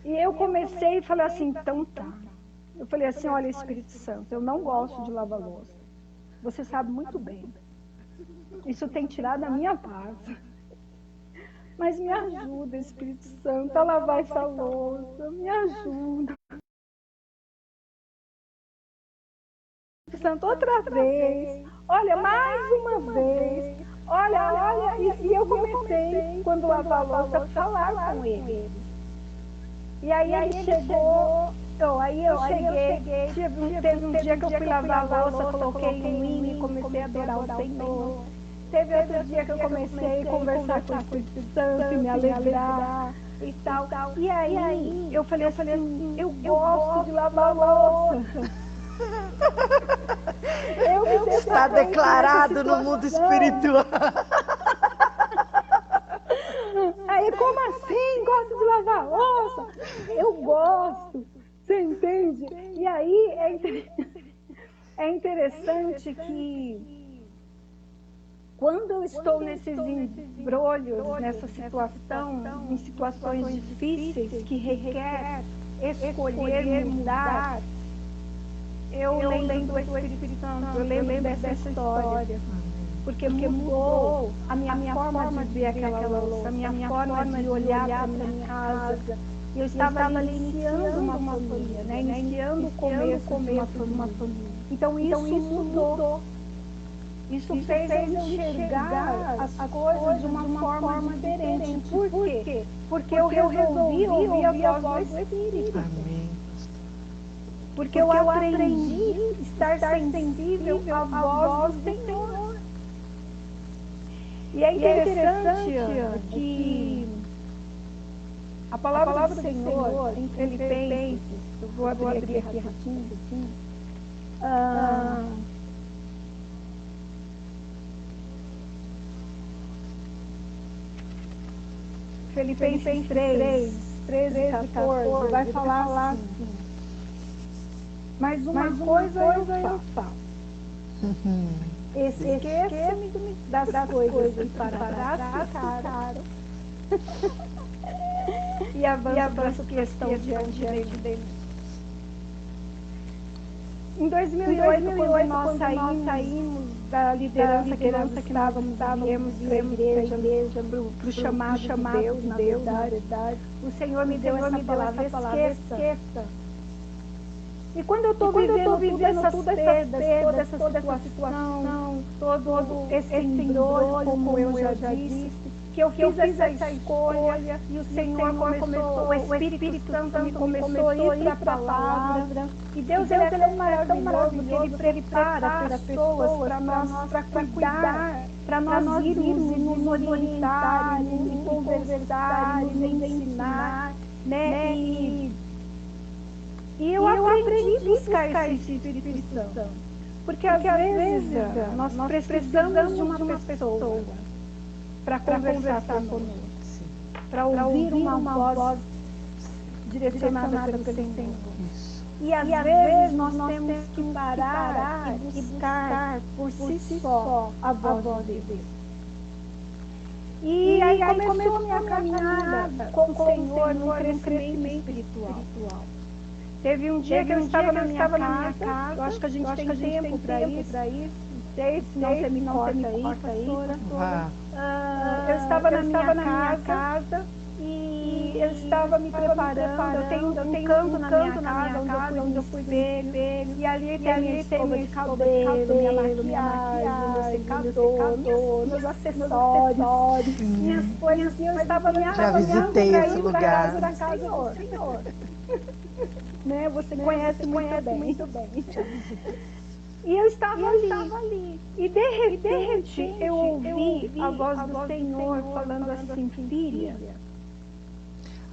E eu comecei e falei assim, então tá. Eu falei assim, olha, Espírito Santo, eu não gosto de lavar louça. Você sabe muito bem. Isso tem tirado a minha paz. Mas me ajuda, Espírito Santo, a lavar essa louça. Me ajuda. Espírito Santo, outra vez. Olha, mais uma vez. Olha. E eu comecei, quando lavar a louça, a falar com ele. E aí ele chegou. Aí eu cheguei. Teve um dia que eu fui lavar a louça, coloquei um hino e comecei a adorar o Senhor. Teve outro dia que eu comecei a conversar com o Espírito Santo e me alegrar e tal. E aí eu falei assim, eu gosto de lavar a louça. Está declarado no mundo espiritual. Aí, como assim? Gosto de lavar a louça? Eu gosto. Você entende? E aí é interessante que quando eu estou nesses embrolhos, nessa situação, em situações difíceis que requer escolher mudar, eu lembro do Espírito Santo, eu lembro dessa história. Porque mudou a minha forma de ver aquela louça, a minha forma de olhar para a minha casa. Eu estava ali iniciando uma família, né? Iniciando o começo de uma família. Então isso mudou. Isso fez eu enxergar as coisas de uma forma diferente. Por quê? Porque eu resolvi ouvir a voz do Espírito. Amém. Porque eu aprendi a estar sensível à voz do Senhor. E é interessante que a palavra do Senhor em Filipenses, eu vou abrir aqui rapidinho. Filipenses 3, 13 e 14, vai falar assim. Mas uma coisa eu faço. Esqueço-me das coisas que para trás ficaram e avanço que estão diante dele. Em 2008, quando nós saímos da liderança que nós estávamos, viemos para a igreja, para o chamado de Deus, na verdade, o Senhor me deu essa palavra, esqueça. E quando eu estou vivendo essas perdas, toda essa situação, todo esse embrulho, como eu já disse, que eu fiz essa escolha e o Senhor começou, o Espírito Santo me começou a ir para a palavra. E Deus é tão maravilhoso que Ele prepara pessoas para cuidar, para nós irmos e nos orientar, e conversar, e nos ensinar, né? E eu aprendi a buscar esse Espírito Santo. Porque às vezes nós precisamos de uma pessoa para conversar conosco, para ouvir uma voz direcionada pelo Senhor. E às vezes nós temos que parar e buscar por si só a voz de Deus. E aí começou a minha caminhada com o Senhor num crescimento espiritual. Teve um dia que eu estava na minha casa, eu acho que a gente tem tempo para isso. Não sei se não você me corta aí, pastora. Eu estava na minha casa e eu estava me preparando. Eu tenho um canto na minha casa onde eu fui no espelho. E ali tem minha escova de cabelo, minha maquiagem, meu secador, meus acessórios, minhas coisas. E eu estava me Já visitei esse lugar. Para casa do Senhor. Né? Você conhece muito bem. E eu estava ali. E de repente eu ouvi a voz do Senhor falando assim: filha,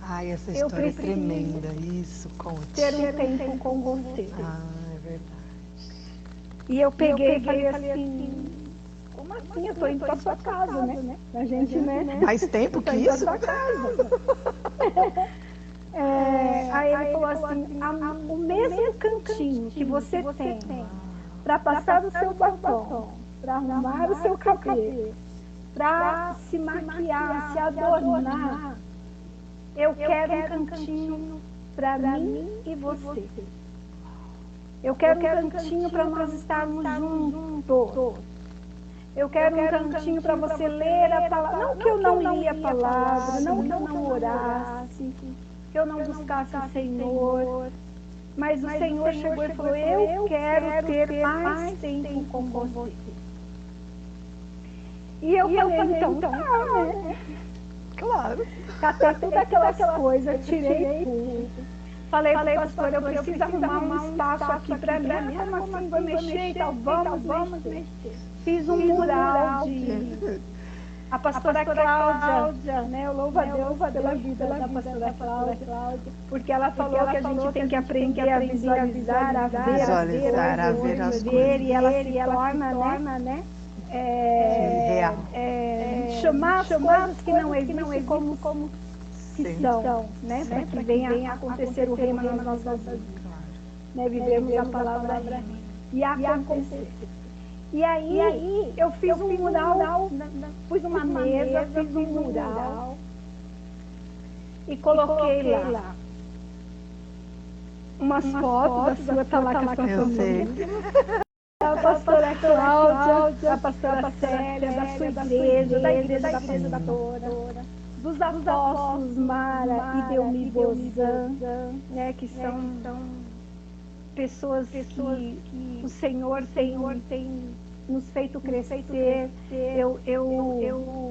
Ai, essa história é tremenda. Isso, conte. Ter um tempo com você. Ah, é verdade. E eu peguei e falei assim: como assim? Eu estou indo para sua casa, né? A gente, né? Mais tempo que isso? Para sua casa. Aí ele falou assim: o mesmo cantinho que você tem para passar o seu batom, para arrumar o seu cabelo, para se maquiar, se adornar, eu quero um cantinho para mim e você. Eu quero um cantinho para nós estarmos juntos. Eu quero um cantinho para você ler a palavra. Não que eu não lia a palavra, não que eu não orasse, que eu não buscasse o Senhor. Mas o Senhor chegou e falou: eu quero ter mais tempo com você. E eu falei, então, né? Claro. Catei todas aquelas coisas, tirei tudo. Falei, pastor, eu preciso arrumar um espaço aqui para mim. Como assim, vou mexer e tal? Vamos mexer. Fiz um mural de... A pastora Cláudia, né? Eu louvo a Deus pela vida da pastora Cláudia, porque ela falou que a gente tem que aprender a visualizar, a ver, e ela se torna, né? Real. Chamar as coisas que não existem como que são, né? Para que venha a acontecer o reino nas nossas vidas. Né? Vivemos a palavra e acontecer. E aí eu fiz um mural, pus uma mesa, fiz um mural e coloquei lá umas fotos, a sua está lá com a sua família. A pastora Cláudia, a pastora Célia, da sua igreja, da igreja da pastora, dos apóstolos Mara e Delmi Bozan, né, que são pessoas que o Senhor tem nos feito crescer.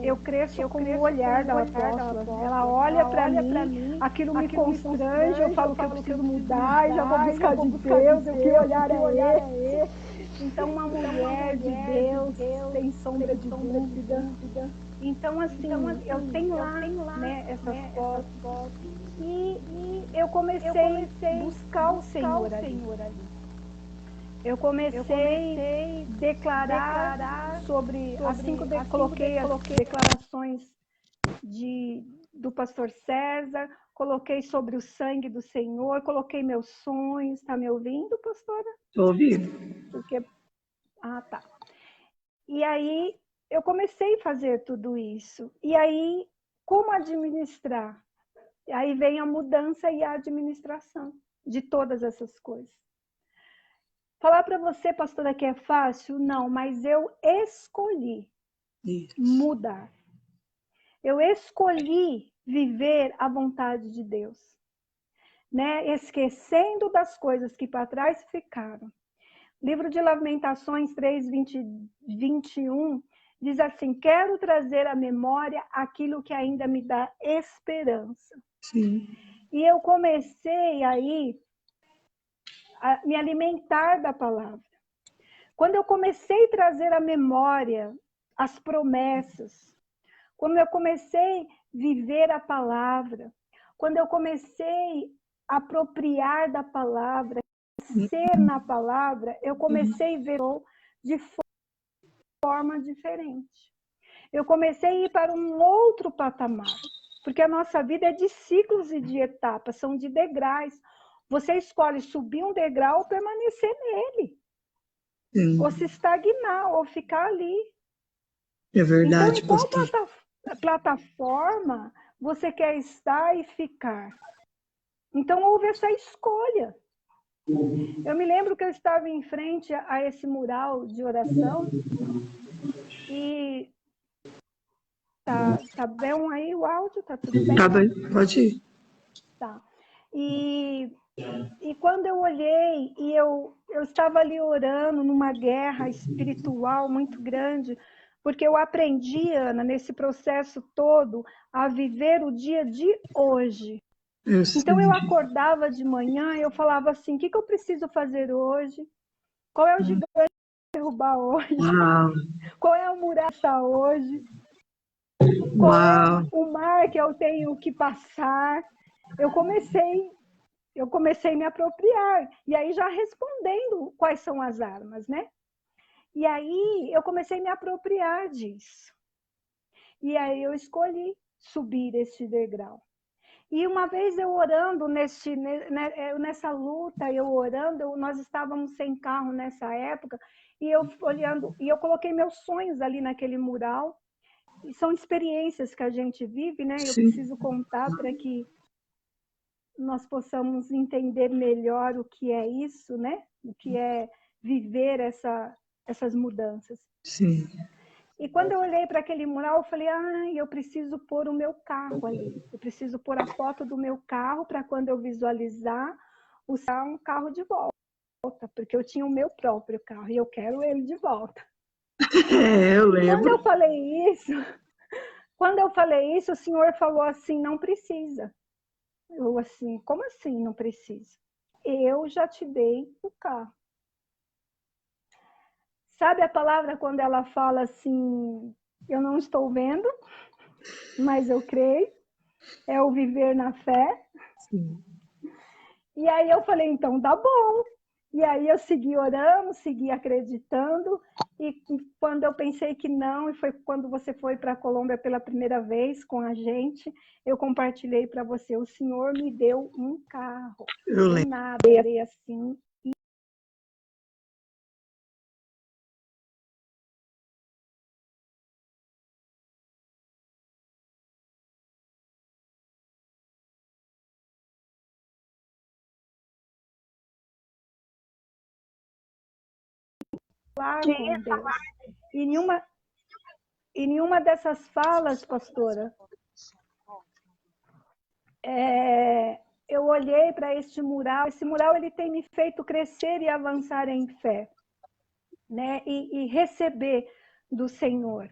Eu cresço com o olhar da apóstola. Ela olha para mim, aquilo me constrange, eu falo que eu preciso mudar, já vou buscar de Deus, eu que olhar é esse. Então, uma mulher de Deus, sem sombra de dúvida. Então, assim, eu tenho lá, né, essas fotos. E eu comecei a buscar o Senhor ali. Eu comecei a declarar sobre, assim que eu coloquei as declarações do pastor César, coloquei sobre o sangue do Senhor, coloquei meus sonhos. Está me ouvindo, pastora? Estou ouvindo. Porque... tá. E aí eu comecei a fazer tudo isso. E aí, como administrar? Aí vem a mudança e a administração de todas essas coisas. Falar para você, pastora, que é fácil? Não, mas eu escolhi mudar. Eu escolhi viver a vontade de Deus, né? Esquecendo das coisas que para trás ficaram. Livro de Lamentações 3:21 diz assim: quero trazer à memória aquilo que ainda me dá esperança. Sim. E eu comecei aí a me alimentar da palavra. Quando eu comecei a trazer à memória as promessas, quando eu comecei a viver a palavra, quando eu comecei a apropriar da palavra, ser na palavra, eu comecei a ver de forma diferente. Eu comecei a ir para um outro patamar, porque a nossa vida é de ciclos e de etapas, são de degraus. Você escolhe subir um degrau ou permanecer nele. Ou se estagnar, ou ficar ali. É verdade, então, pastor. plataforma você quer estar e ficar? Então houve essa escolha. Eu me lembro que eu estava em frente a esse mural de oração e tá bem aí o áudio? Tá tudo bem? Tá bem, pode ir. Tá. E quando eu olhei e eu estava ali orando numa guerra espiritual muito grande, porque eu aprendi, Ana, nesse processo todo, a viver o dia de hoje. Então eu acordava de manhã e eu falava assim, o que eu preciso fazer hoje? Qual é o gigante que eu vou derrubar hoje? Qual é o mural hoje? Qual é o mar que eu tenho que passar? Eu comecei a me apropriar. E aí já respondendo quais são as armas, né? E aí eu comecei a me apropriar disso. E aí eu escolhi subir esse degrau. E uma vez eu orando nessa luta, eu orando, nós estávamos sem carro nessa época, e eu olhando, e eu coloquei meus sonhos ali naquele mural. E são experiências que a gente vive, né? Eu preciso contar para que nós possamos entender melhor o que é isso, né? O que é viver essas mudanças. Sim. E quando eu olhei para aquele mural, eu falei, eu preciso pôr o meu carro ali. Eu preciso pôr a foto do meu carro para quando eu visualizar, usar um carro de volta. Porque eu tinha o meu próprio carro e eu quero ele de volta. Eu lembro. Quando eu falei isso, o Senhor falou assim, não precisa. Eu assim, como assim não precisa? Eu já te dei o carro. Sabe a palavra quando ela fala assim, eu não estou vendo, mas eu creio, é o viver na fé. Sim. E aí eu falei, então tá bom. E aí eu segui orando, segui acreditando, e quando eu pensei que não, e foi quando você foi para a Colômbia pela primeira vez com a gente, eu compartilhei para você, o Senhor me deu um carro. Eu lembro. Nada, eu assim. Com Deus. E nenhuma dessas falas, pastora, eu olhei para este mural. Esse mural ele tem me feito crescer e avançar em fé, né? E receber do Senhor.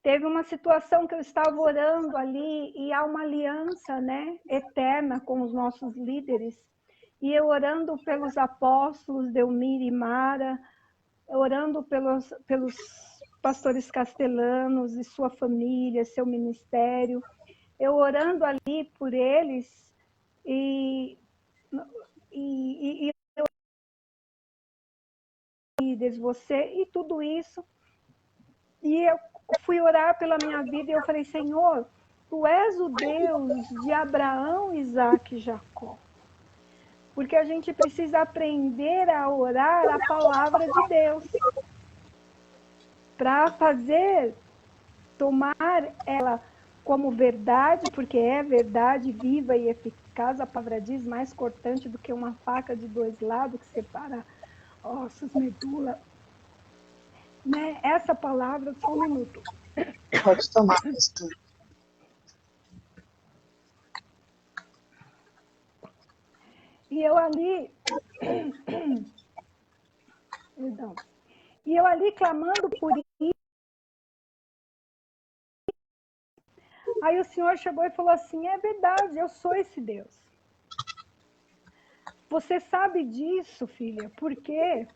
Teve uma situação que eu estava orando ali e há uma aliança, né, eterna com os nossos líderes. E eu orando pelos apóstolos Delmir e Mara, orando pelos pastores Castelanos e sua família, seu ministério, eu orando ali por eles e você e tudo isso. E eu fui orar pela minha vida e eu falei, Senhor, tu és o Deus de Abraão, Isaac e Jacó. Porque a gente precisa aprender a orar a palavra de Deus. Para tomar ela como verdade, porque é verdade viva e eficaz, a palavra diz, mais cortante do que uma faca de dois lados, que separa ossos, medula. Né? Essa palavra, só um minuto. Pode tomar, pastor. E eu ali... Perdão. E eu ali clamando por isso. Aí o Senhor chegou e falou assim, é verdade, eu sou esse Deus. Você sabe disso, filha, por quê?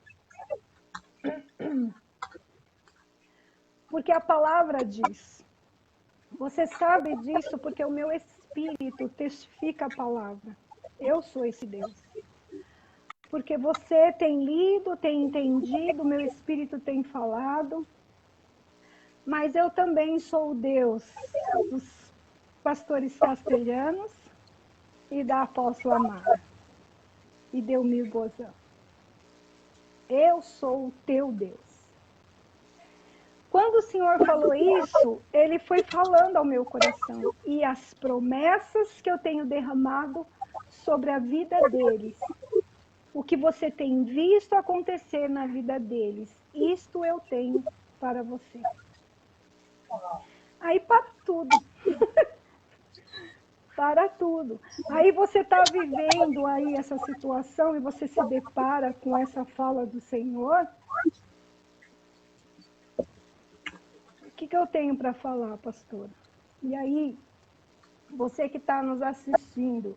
Porque a palavra diz. Você sabe disso porque o meu espírito testifica a palavra. Eu sou esse Deus. Porque você tem lido, tem entendido, o meu espírito tem falado. Mas eu também sou o Deus dos pastores castelhanos e da apóstola Amara. E Delmir Bozão. Eu sou o teu Deus. quando o Senhor falou isso, Ele foi falando ao meu coração. E as promessas que eu tenho derramado sobre a vida deles, o que você tem visto acontecer na vida deles, isto eu tenho para você. Aí para tudo. Para tudo. Aí você está vivendo aí essa situação e você se depara com essa fala do Senhor. O que eu tenho para falar, pastora? E aí, você que está nos assistindo,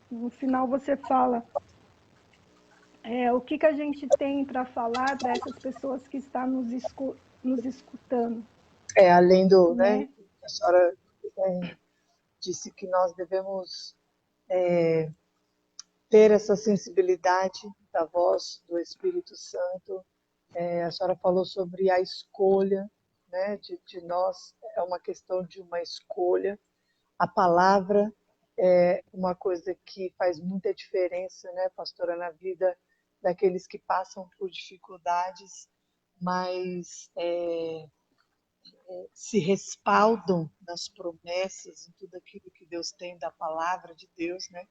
no final você fala o que a gente tem para falar para essas pessoas que estão nos escutando. Além do, né? A senhora disse que nós devemos ter essa sensibilidade da voz do Espírito Santo. A senhora falou sobre a escolha, né, de nós, é uma questão de uma escolha. A palavra é uma coisa que faz muita diferença, né, pastora, na vida daqueles que passam por dificuldades, mas se respaldam nas promessas, em tudo aquilo que Deus tem da palavra de Deus, né?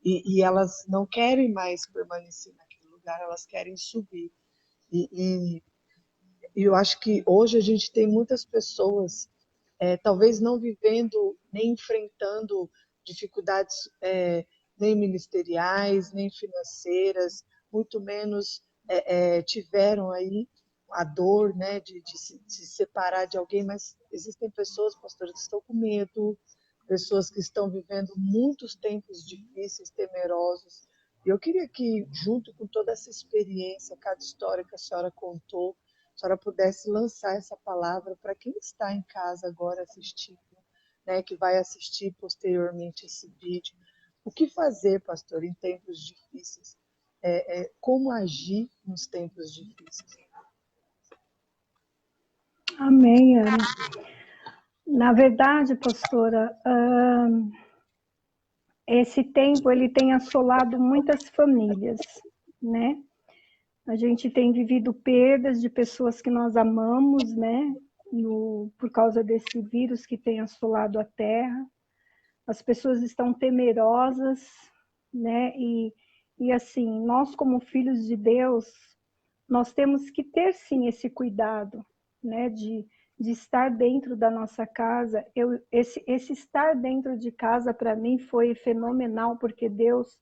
E elas não querem mais permanecer naquele lugar, elas querem subir. E eu acho que hoje a gente tem muitas pessoas, talvez não vivendo, nem enfrentando dificuldades nem ministeriais, nem financeiras, muito menos tiveram aí a dor, né, de se separar de alguém, mas existem pessoas, pastores, que estão com medo, pessoas que estão vivendo muitos tempos difíceis, temerosos. E eu queria que, junto com toda essa experiência, cada história que a senhora contou, a senhora pudesse lançar essa palavra para quem está em casa agora assistindo, né, que vai assistir posteriormente esse vídeo. O que fazer, pastor, em tempos difíceis? Como agir nos tempos difíceis? Amém, Ana. Na verdade, pastora, esse tempo ele tem assolado muitas famílias, né? A gente tem vivido perdas de pessoas que nós amamos, né? Por causa desse vírus que tem assolado a Terra. As pessoas estão temerosas, né? E assim, nós como filhos de Deus, nós temos que ter sim esse cuidado, né? De estar dentro da nossa casa. Esse estar dentro de casa, para mim, foi fenomenal, porque Deus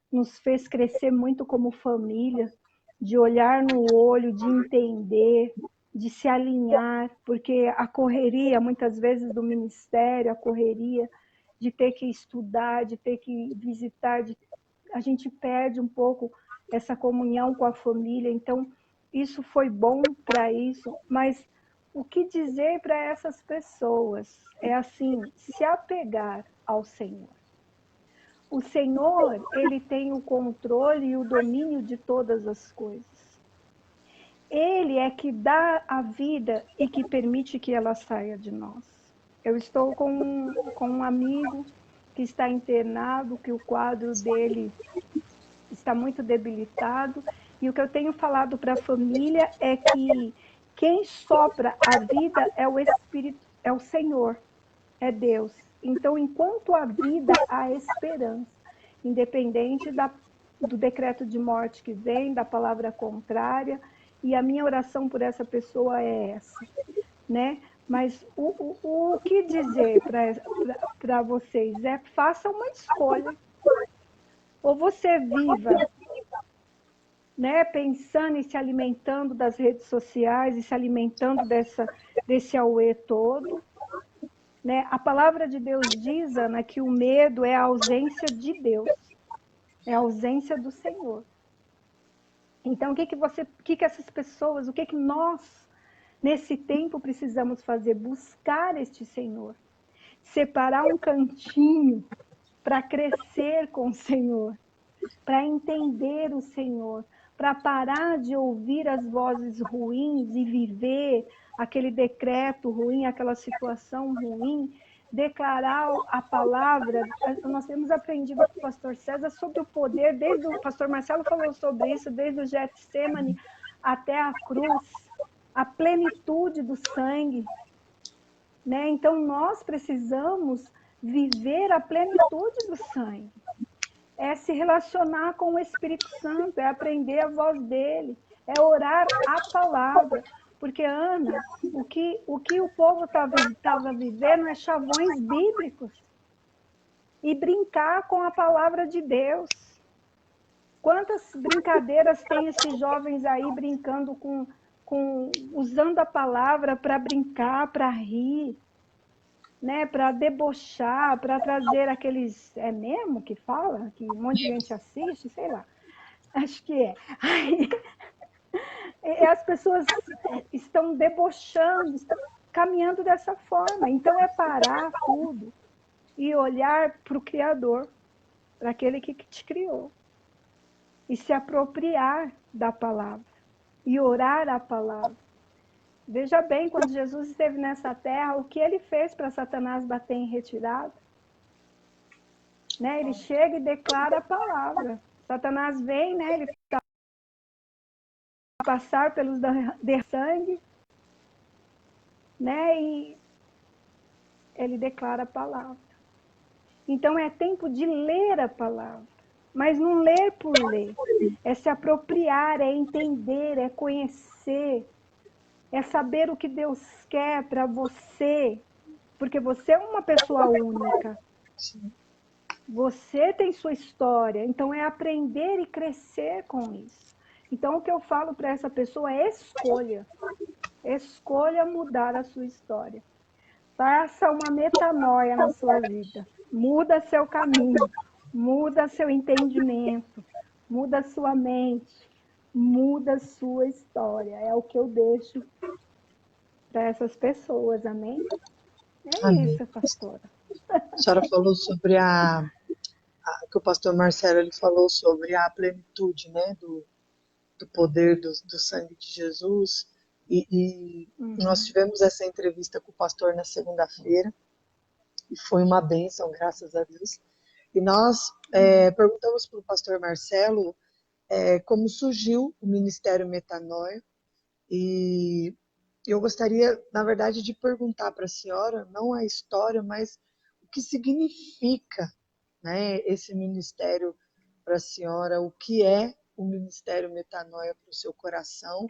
nos fez crescer muito como família, de olhar no olho, de entender, de se alinhar, porque a correria, muitas vezes, do ministério, a correria de ter que estudar, de ter que visitar, a gente perde um pouco essa comunhão com a família. Então, isso foi bom para isso, mas o que dizer para essas pessoas é assim, se apegar ao Senhor. O Senhor, ele tem o controle e o domínio de todas as coisas. Ele é que dá a vida e que permite que ela saia de nós. Eu estou com um amigo que está internado, que o quadro dele está muito debilitado, e o que eu tenho falado para a família é que quem sopra a vida é o Espírito, é o Senhor, é Deus. Então, enquanto há vida, há esperança, independente do decreto de morte que vem, da palavra contrária, e a minha oração por essa pessoa é essa, né? Mas o que dizer para vocês é: faça uma escolha. Ou você viva, né, pensando e se alimentando das redes sociais e se alimentando desse auê todo, né? A palavra de Deus diz, Ana, que o medo é a ausência de Deus, é a ausência do Senhor. Então, o que essas pessoas, o que nós, nesse tempo, precisamos fazer? Buscar este Senhor, separar um cantinho para crescer com o Senhor, para entender o Senhor, para parar de ouvir as vozes ruins e viver aquele decreto ruim, aquela situação ruim, declarar a palavra. Nós temos aprendido com o pastor César sobre o poder, desde o pastor Marcelo falou sobre isso, desde o Getsemane até a cruz, a plenitude do sangue, né? Então nós precisamos viver a plenitude do sangue. É se relacionar com o Espírito Santo, é aprender a voz dele, é orar a palavra. Porque, Ana, o que o povo estava vivendo é chavões bíblicos. E brincar com a palavra de Deus. Quantas brincadeiras tem esses jovens aí brincando usando a palavra para brincar, para rir, né, para debochar, para trazer aqueles... É mesmo que fala? Que um monte de gente assiste? Sei lá. Acho que é. Aí, as pessoas estão debochando, estão caminhando dessa forma. Então, é parar tudo e olhar para o Criador, para aquele que te criou. E se apropriar da palavra. E orar a palavra. Veja bem, quando Jesus esteve nessa terra, o que ele fez para Satanás bater em retirada? Né? Ele chega e declara a palavra. Satanás vem, né? Ele passar pelos de sangue, né? E ele declara a palavra. Então é tempo de ler a palavra, mas não ler por ler. É se apropriar, é entender, é conhecer, é saber o que Deus quer para você, porque você é uma pessoa única. Você tem sua história, então é aprender e crescer com isso. Então o que eu falo para essa pessoa é escolha. Escolha mudar a sua história. Faça uma metanoia na sua vida. Muda seu caminho, muda seu entendimento, muda sua mente, muda sua história. É o que eu deixo para essas pessoas, amém? É Amém. isso, pastora. A senhora falou sobre que o pastor Marcelo ele falou sobre a plenitude, né, do poder do sangue de Jesus. E nós tivemos essa entrevista com o pastor na segunda-feira, e foi uma bênção, graças a Deus. E nós perguntamos para o pastor Marcelo como surgiu o Ministério Metanoia, e eu gostaria, na verdade, de perguntar para a senhora, não a história, mas o que significa, né, esse ministério para a senhora, o que é o Ministério Metanoia para o seu coração,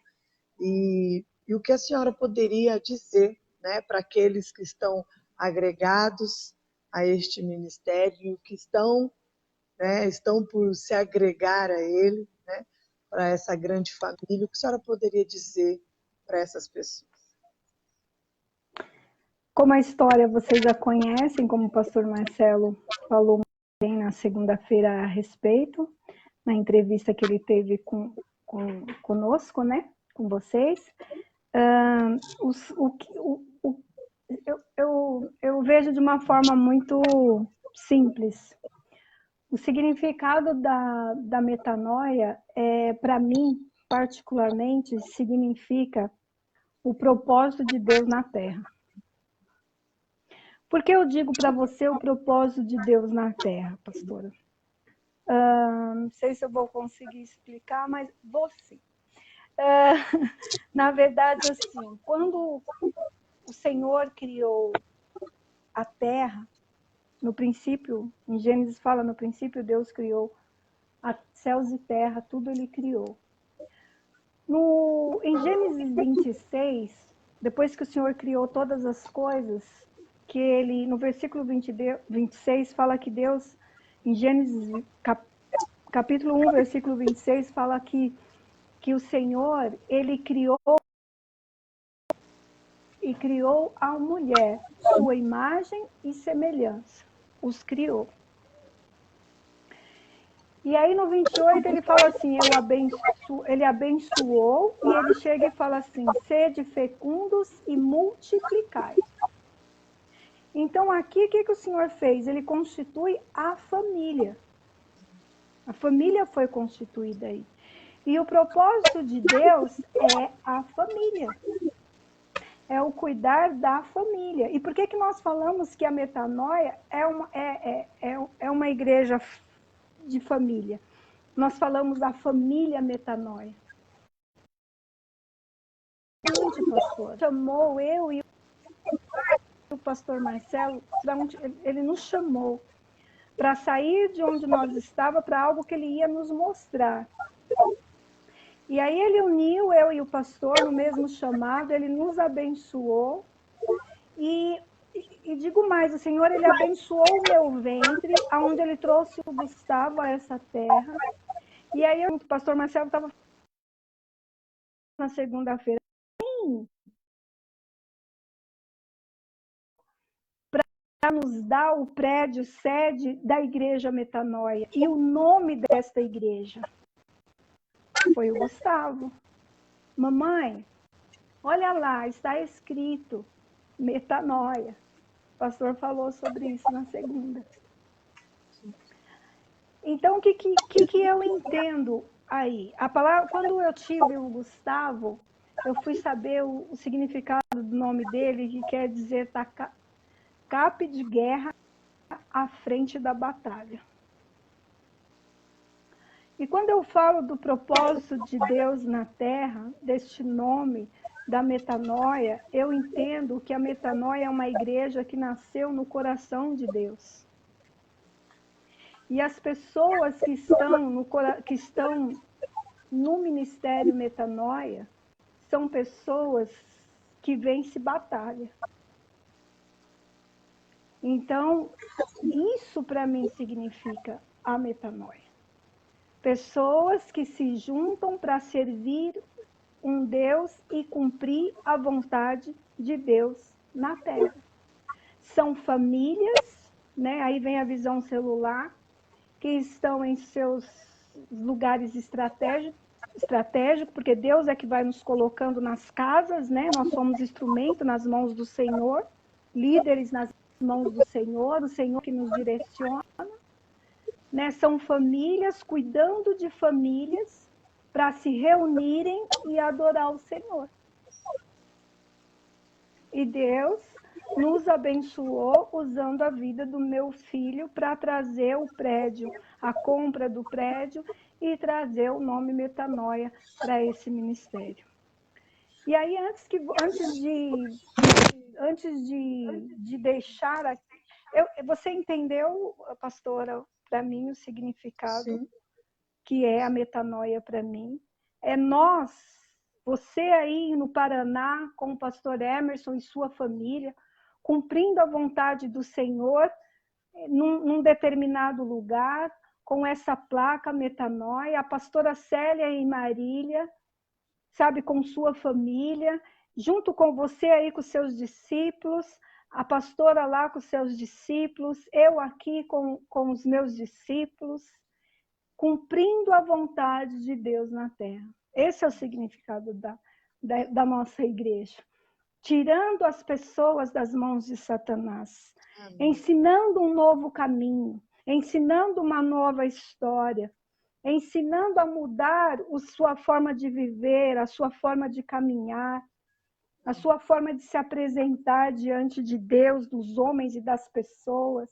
e o que a senhora poderia dizer, né, para aqueles que estão agregados a este ministério, que estão, né, estão por se agregar a ele, né, para essa grande família, o que a senhora poderia dizer para essas pessoas? Como a história vocês já conhecem, como o pastor Marcelo falou bem na segunda-feira a respeito, na entrevista que ele teve conosco, né, com vocês, eu vejo de uma forma muito simples. O significado da metanoia, para mim, particularmente, significa o propósito de Deus na Terra. Por que eu digo para você o propósito de Deus na Terra, pastora? Não sei se eu vou conseguir explicar, mas vou sim. Na verdade, assim, quando o Senhor criou a Terra, no princípio, em Gênesis fala, no princípio Deus criou céus e terra, tudo ele criou. Em Gênesis 26, depois que o Senhor criou todas as coisas, que ele, no versículo 26, fala que Deus, em Gênesis capítulo 1, versículo 26, fala que o Senhor, ele criou a mulher, sua imagem e semelhança, os criou. E aí no 28 ele fala assim, ele abençoou e ele chega e fala assim, sede fecundos e multiplicai. Então aqui o que o Senhor fez? Ele constitui a família. A família foi constituída aí. E o propósito de Deus é a família. É o cuidar da família. E por que nós falamos que a metanoia é uma igreja de família? Nós falamos da família metanoia. seguinte, pastor, chamou eu e o pastor Marcelo, ele nos chamou para sair de onde nós estávamos para algo que ele ia nos mostrar. E aí ele uniu eu e o pastor no mesmo chamado, ele nos abençoou e digo mais, o Senhor, ele abençoou o meu ventre, aonde ele trouxe o Gustavo a essa terra. E aí o pastor Marcelo estava na segunda-feira para nos dar o prédio sede da Igreja Metanoia. E o nome desta igreja foi o Gustavo. Mamãe, olha lá, está escrito Metanoia. O pastor falou sobre isso na segunda. Então, o que eu entendo aí? A palavra, quando eu tive o Gustavo, eu fui saber o significado do nome dele, que quer dizer cape de guerra à frente da batalha. E quando eu falo do propósito de Deus na Terra, deste nome da metanoia, eu entendo que a metanoia é uma igreja que nasceu no coração de Deus. E as pessoas que estão no Ministério Metanoia são pessoas que vencem batalha. Então, isso para mim significa a metanoia. Pessoas que se juntam para servir um Deus e cumprir a vontade de Deus na Terra. São famílias, né? Aí vem a visão celular, que estão em seus lugares estratégicos, porque Deus é que vai nos colocando nas casas, né? Nós somos instrumento nas mãos do Senhor, líderes nas mãos do Senhor, o Senhor que nos direciona. Né, são famílias cuidando de famílias para se reunirem e adorar o Senhor. E Deus nos abençoou usando a vida do meu filho para trazer o prédio, a compra do prédio e trazer o nome Metanoia para esse ministério. E aí, antes de deixar... você entendeu, pastora, para mim, o significado Sim. que é a metanoia para mim? É nós, você aí no Paraná, com o pastor Emerson e sua família, cumprindo a vontade do Senhor num determinado lugar, com essa placa metanoia, a pastora Célia em Marília, sabe, com sua família, junto com você aí com seus discípulos, a pastora lá com seus discípulos, eu aqui com os meus discípulos, cumprindo a vontade de Deus na terra. Esse é o significado da nossa igreja. Tirando as pessoas das mãos de Satanás, Amém. Ensinando um novo caminho, ensinando uma nova história, ensinando a mudar a sua forma de viver, a sua forma de caminhar, a sua forma de se apresentar diante de Deus, dos homens e das pessoas,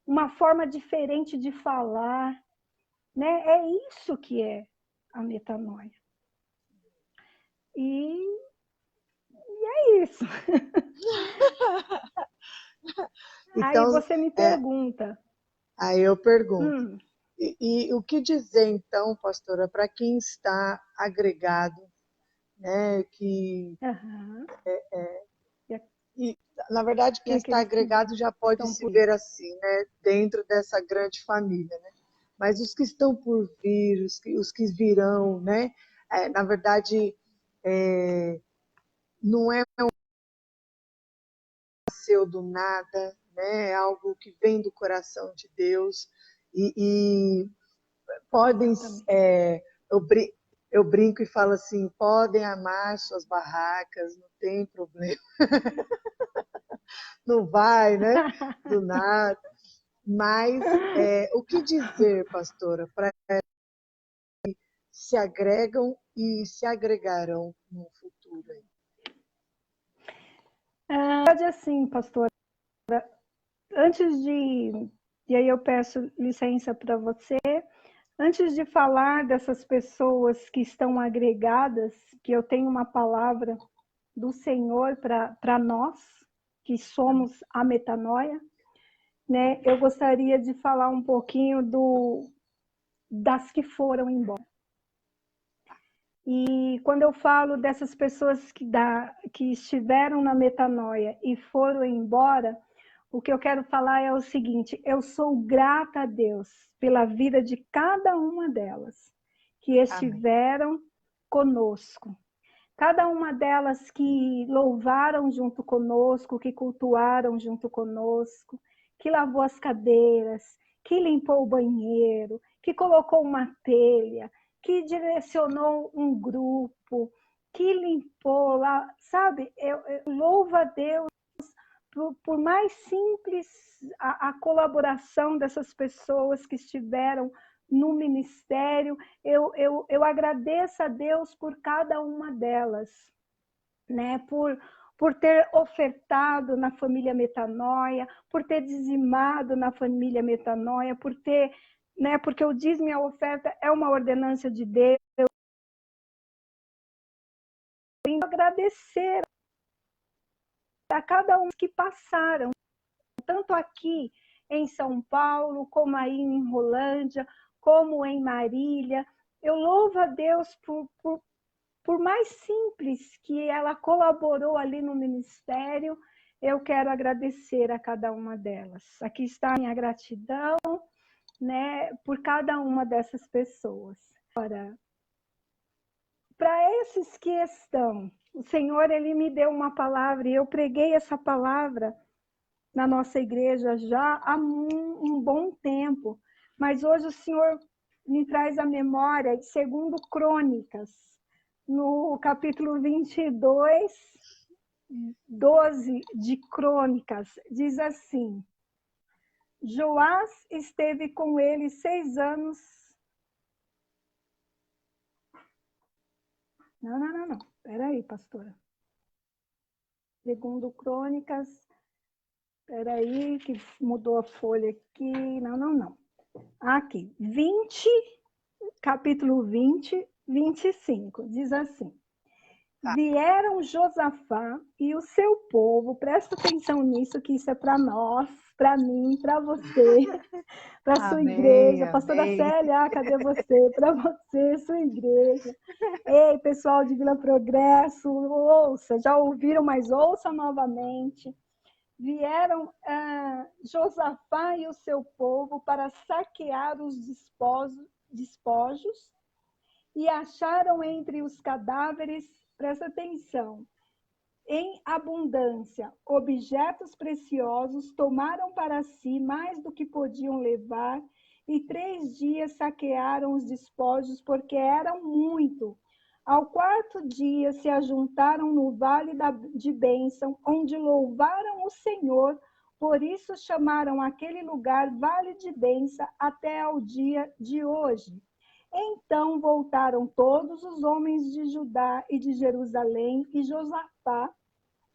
uma forma diferente de falar, né? É isso que é a metanoia. E é isso. Então, aí você me pergunta. Aí eu pergunto. E o que dizer, então, pastora, para quem está agregado, né, que e, na verdade, quem está agregado já pode se ver assim, né, dentro dessa grande família, né? Mas os que estão por vir, os que virão, né, na verdade, não é nasceu do nada, né, é algo que vem do coração de Deus e podem, eu brinco e falo assim, podem amar suas barracas, não tem problema. Não vai, né? Do nada. Mas o que dizer, pastora, para que se agregam e se agregarão no futuro? Pode assim, pastora. Antes de... E aí eu peço licença para você. Antes de falar dessas pessoas que estão agregadas, que eu tenho uma palavra do Senhor para nós, que somos a metanoia, né? Eu gostaria de falar um pouquinho das que foram embora. E quando eu falo dessas pessoas que estiveram na metanoia e foram embora, o que eu quero falar é o seguinte: eu sou grata a Deus pela vida de cada uma delas que estiveram conosco. Cada uma delas que louvaram junto conosco, que cultuaram junto conosco, que lavou as cadeiras, que limpou o banheiro, que colocou uma telha, que direcionou um grupo, que limpou lá, sabe? Eu louvo a Deus por mais simples a colaboração dessas pessoas que estiveram no ministério, eu agradeço a Deus por cada uma delas, né? Por ter ofertado na família Metanoia, por ter dizimado na família Metanoia, por ter, né? Porque o dízimo e a oferta é uma ordenança de Deus. Agradecer a cada um que passaram, tanto aqui em São Paulo, como aí em Rolândia, como em Marília. Eu louvo a Deus por mais simples que ela colaborou ali no ministério, eu quero agradecer a cada uma delas. Aqui está a minha gratidão, né, por cada uma dessas pessoas. Agora, para esses que estão, o Senhor, Ele me deu uma palavra e eu preguei essa palavra na nossa igreja já há um bom tempo, mas hoje o Senhor me traz a memória, segundo Crônicas, no capítulo 22, 12 de Crônicas, diz assim: Joás esteve com ele 6 anos. Não. Espera aí, pastora. Segundo Crônicas, espera aí, que mudou a folha aqui. Não. Aqui, capítulo 20, 25, diz assim: Vieram Josafá e o seu povo, presta atenção nisso, que isso é para nós, para mim, para você, para sua igreja. Pastora Célia, cadê você? Para você, sua igreja. Ei, pessoal de Vila Progresso, ouça, já ouviram, mas ouça novamente. Vieram Josafá e o seu povo para saquear os despojos e acharam entre os cadáveres, presta atenção, em abundância, objetos preciosos, tomaram para si mais do que podiam levar, e 3 dias saquearam os despojos, porque eram muito. Ao 4º dia se ajuntaram no vale de Bênção, onde louvaram o Senhor, por isso chamaram aquele lugar Vale de Bênção até ao dia de hoje. Então voltaram todos os homens de Judá e de Jerusalém e Josafá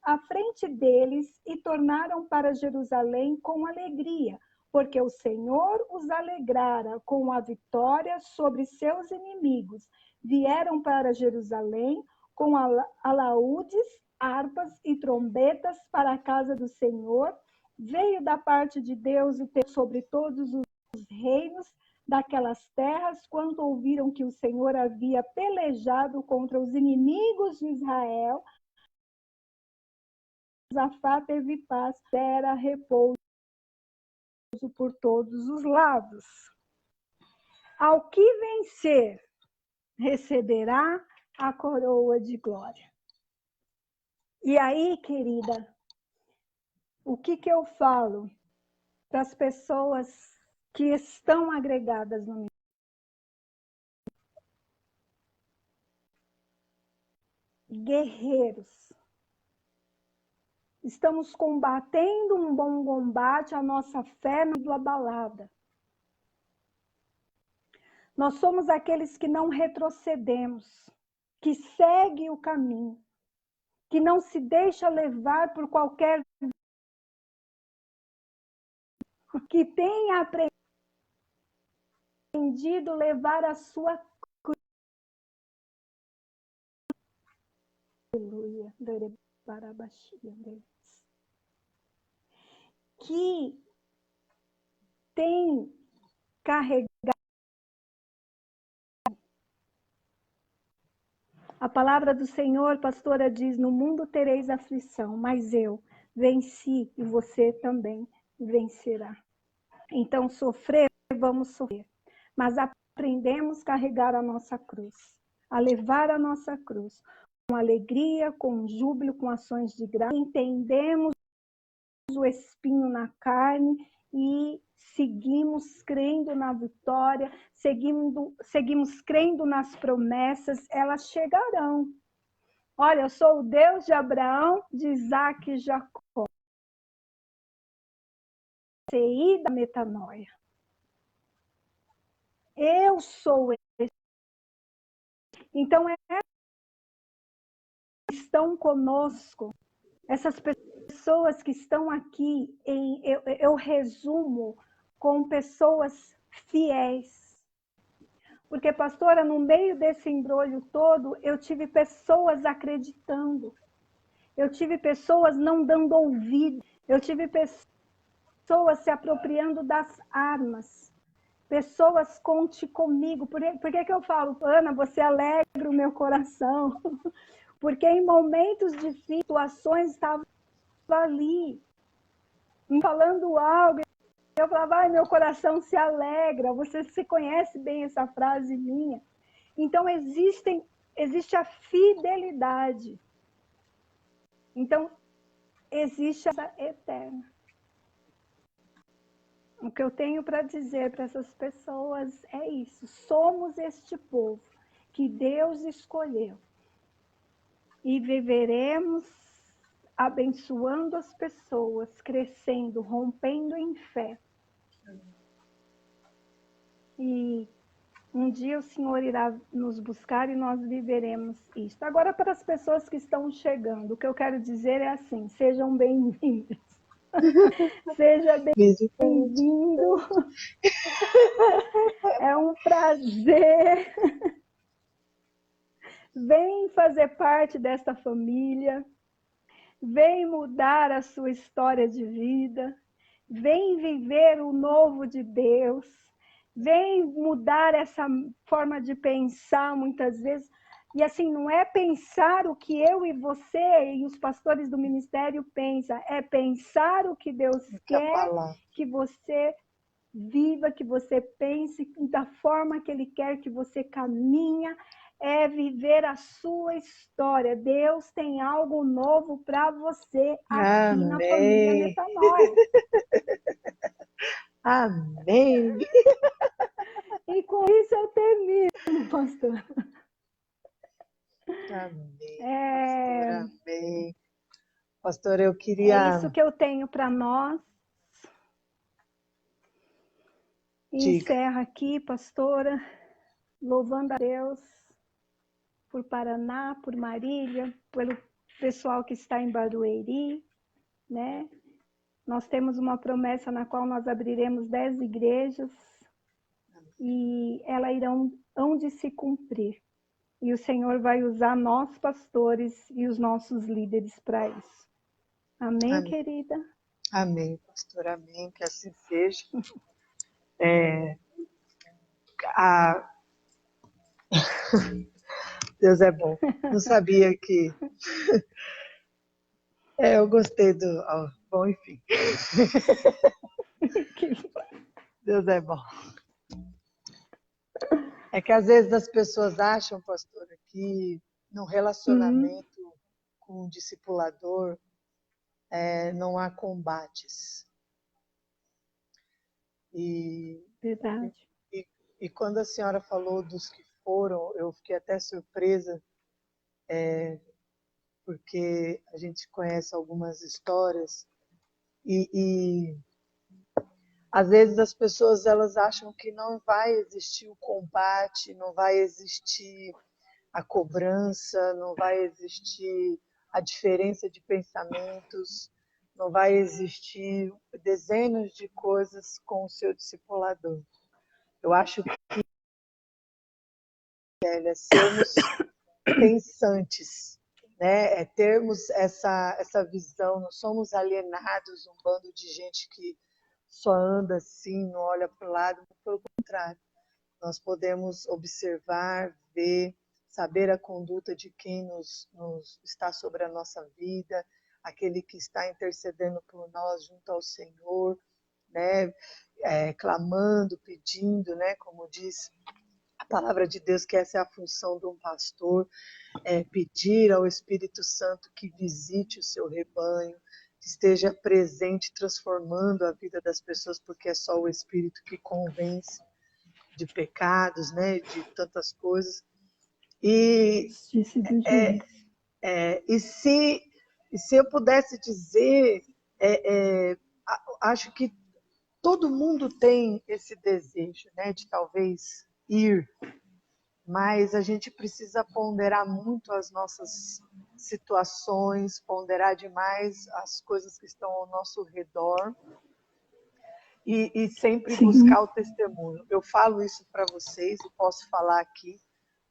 à frente deles e tornaram para Jerusalém com alegria, porque o Senhor os alegrara com a vitória sobre seus inimigos. Vieram para Jerusalém com alaúdes, harpas e trombetas para a casa do Senhor. Veio da parte de Deus o temor sobre todos os reinos daquelas terras, quando ouviram que o Senhor havia pelejado contra os inimigos de Israel. Josafá teve paz, era repouso por todos os lados. Ao que vencer, receberá a coroa de glória. E aí, querida, o que eu falo para as pessoas que estão agregadas no ministério? Guerreiros. Estamos combatendo um bom combate, a nossa fé não é abalada. Nós somos aqueles que não retrocedemos, que segue o caminho, que não se deixa levar por qualquer que tem aprendido aprendido a levar a sua cruz. Aleluia. Que tem carregado. A palavra do Senhor, pastora, diz: no mundo tereis aflição, mas eu venci e você também vencerá. Então, sofrer, vamos sofrer. Mas aprendemos a carregar a nossa cruz, a levar a nossa cruz com alegria, com júbilo, com ações de graça. Entendemos o espinho na carne e seguimos crendo na vitória, seguimos crendo nas promessas, elas chegarão. Olha, eu sou o Deus de Abraão, de Isaac e Jacó. CI da metanoia. Eu sou esse. Então, estão conosco, essas pessoas que estão aqui, eu resumo com pessoas fiéis. Porque, pastora, no meio desse embrolho todo, eu tive pessoas acreditando. Eu tive pessoas não dando ouvido. Eu tive pessoas se apropriando das armas. Pessoas, conte comigo. Por que eu falo, Ana, você alegra o meu coração? Porque em momentos difíceis, situações estavam ali, falando algo. Eu falava, ai, meu coração se alegra. Você se conhece bem essa frase minha. Então, existe a fidelidade. Então, existe essa eterna. O que eu tenho para dizer para essas pessoas é isso. Somos este povo que Deus escolheu. E viveremos abençoando as pessoas, crescendo, rompendo em fé. E um dia o Senhor irá nos buscar e nós viveremos isso. Agora, para as pessoas que estão chegando, o que eu quero dizer é assim: sejam bem-vindos. Seja bem-vindo. É um prazer. Vem fazer parte dessa família. Vem mudar a sua história de vida. Vem viver o novo de Deus. Vem mudar essa forma de pensar muitas vezes. E assim, não é pensar o que eu e você e os pastores do ministério pensam, é pensar o que Deus quer que você viva, que você pense, da forma que Ele quer que você caminha, é viver a sua história. Deus tem algo novo para você aqui Amém. na família Metanoia. Amém. E com isso eu termino, pastor. Amém, pastora, amém. Pastora, eu queria... É isso que eu tenho para nós. E encerro aqui, pastora, louvando a Deus por Paraná, por Marília, pelo pessoal que está em Barueri, né? Nós temos uma promessa na qual nós abriremos 10 igrejas e elas hão de se cumprir. E o Senhor vai usar nós, pastores, e os nossos líderes para isso. Amém, amém, querida? Amém, pastora, amém, que assim seja. Deus é bom. Não sabia que... eu gostei do... bom, enfim. Deus é bom. É que às vezes as pessoas acham, pastora, que no relacionamento com o discipulador não há combates. Verdade. E quando a senhora falou dos que foram, eu fiquei até surpresa, porque a gente conhece algumas histórias e às vezes as pessoas elas acham que não vai existir o combate, não vai existir a cobrança, não vai existir a diferença de pensamentos, não vai existir dezenas de coisas com o seu discipulador. Eu acho que é sermos pensantes, né? É termos essa visão, não somos alienados, um bando de gente que só anda assim, não olha para o lado, pelo contrário. Nós podemos observar, ver, saber a conduta de quem nos está sobre a nossa vida, aquele que está intercedendo por nós junto ao Senhor, né? Clamando, pedindo, né? Como diz a palavra de Deus, que essa é a função de um pastor, pedir ao Espírito Santo que visite o seu rebanho, que esteja presente, transformando a vida das pessoas, porque é só o Espírito que convence de pecados, né, de tantas coisas. E, e se eu pudesse dizer, acho que todo mundo tem esse desejo, né, de talvez ir, mas a gente precisa ponderar muito as nossas situações, ponderar demais as coisas que estão ao nosso redor e sempre buscar o testemunho. Eu falo isso para vocês e posso falar aqui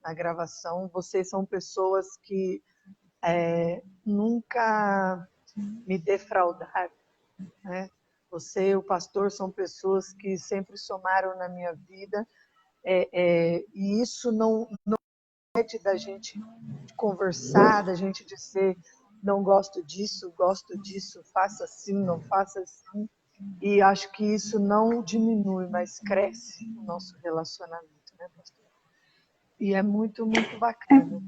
na gravação. Vocês são pessoas que nunca me defraudaram, né? Você e o pastor são pessoas que sempre somaram na minha vida, e isso não é da gente conversar, da gente dizer não gosto disso, faça assim, não faça assim. E acho que isso não diminui, mas cresce o nosso relacionamento, né, pastor? E é muito, muito bacana.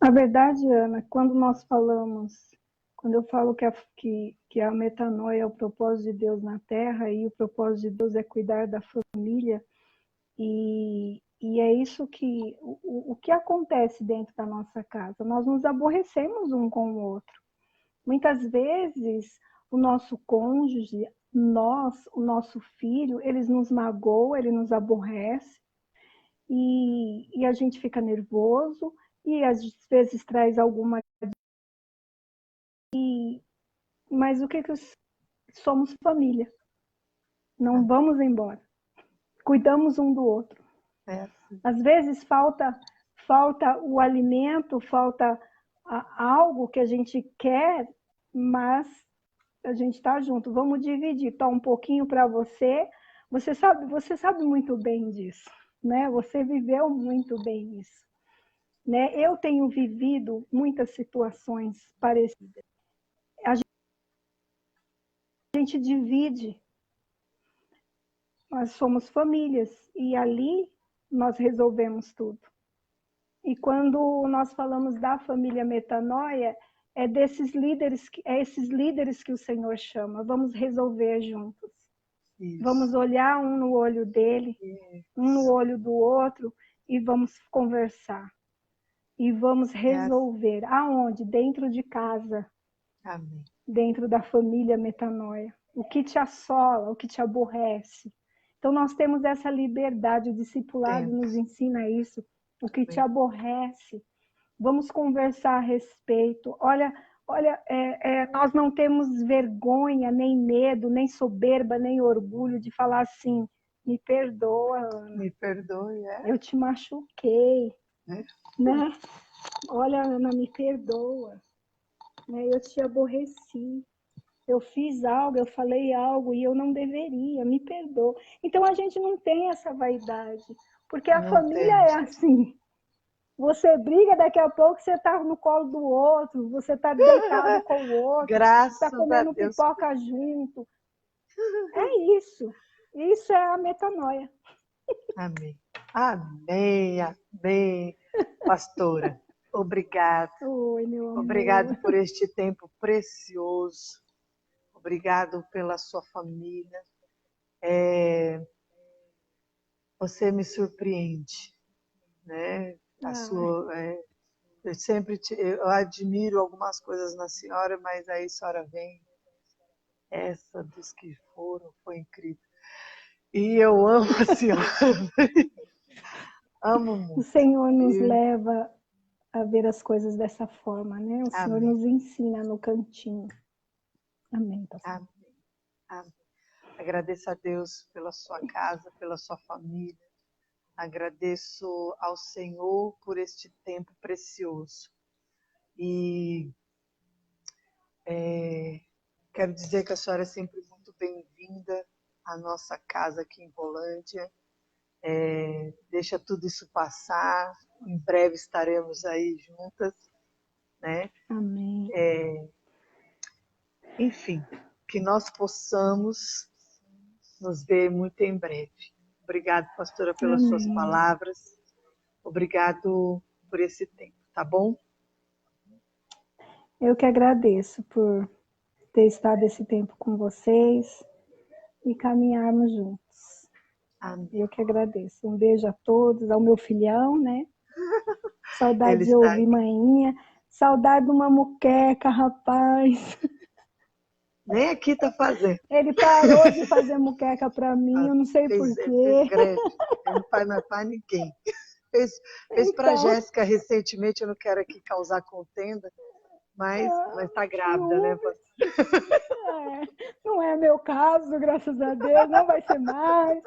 A verdade, Ana, quando eu falo que a metanoia é o propósito de Deus na Terra e o propósito de Deus é cuidar da família, e é isso que o que acontece dentro da nossa casa. Nós nos aborrecemos um com o outro. Muitas vezes o nosso cônjuge, o nosso filho, eles nos magoam, ele nos aborrece, e a gente fica nervoso, e às vezes traz alguma... Mas o que somos família? Não vamos embora. Cuidamos um do outro. Às vezes falta o alimento, falta algo que a gente quer, mas a gente está junto. Vamos dividir. Tá um pouquinho para você. Você sabe muito bem disso, né? Você viveu muito bem isso, né? Eu tenho vivido muitas situações parecidas. A gente divide. Nós somos famílias e ali nós resolvemos tudo. E quando nós falamos da família metanoia, é esses líderes que o Senhor chama. Vamos resolver juntos. Isso. Vamos olhar um no olho dele, um no olho do outro, e vamos conversar. E vamos resolver. Aonde? Dentro de casa. Amém. Dentro da família metanoia. O que te assola, o que te aborrece. Então nós temos essa liberdade, o discipulado nos ensina isso. O que te aborrece. Vamos conversar a respeito. Olha, nós não temos vergonha, nem medo, nem soberba, nem orgulho de falar assim, me perdoa, Ana. Me perdoe, Eu te machuquei. Né? Olha, Ana, me perdoa. Né? Eu te aborreci. Eu fiz algo, eu falei algo e eu não deveria, me perdoa. Então a gente não tem essa vaidade, porque a família é assim. Você briga, daqui a pouco você está no colo do outro, você está deitado com o outro, está comendo pipoca junto. É isso. Isso é a metanoia. Amém. Amém, amém. Pastora, obrigado. Oi, meu amor. Obrigado por este tempo precioso. Obrigado pela sua família. Você me surpreende, né? Eu admiro algumas coisas na senhora, mas aí a senhora vem. Essa dos que foram foi incrível. E eu amo a senhora. Amo muito. O Senhor nos leva a ver as coisas dessa forma, né? O Senhor nos ensina no cantinho. Amém, pastor. Amém. Amém. Agradeço a Deus pela sua casa, pela sua família. Agradeço ao Senhor por este tempo precioso. E quero dizer que a senhora é sempre muito bem-vinda à nossa casa aqui em Rolândia. Deixa tudo isso passar. Em breve estaremos aí juntas, né? Amém. Enfim, que nós possamos nos ver muito em breve. Obrigado, pastora, pelas suas Amém. palavras. Obrigado por esse tempo, tá bom? Eu que agradeço por ter estado esse tempo com vocês e caminharmos juntos. Amém. Eu que agradeço. Um beijo a todos, ao meu filhão, né? Saudade Ele de está ouvir aqui. Mainha. Saudade de uma muqueca, rapaz. Nem aqui está fazendo. Ele parou de fazer muqueca para mim, eu não sei Fez porquê. greve. Ele não faz mais para ninguém. Fez para a Então, Jéssica recentemente, eu não quero aqui causar contenda, mas está grávida, né, pastor? não é meu caso, graças a Deus, não vai ser mais.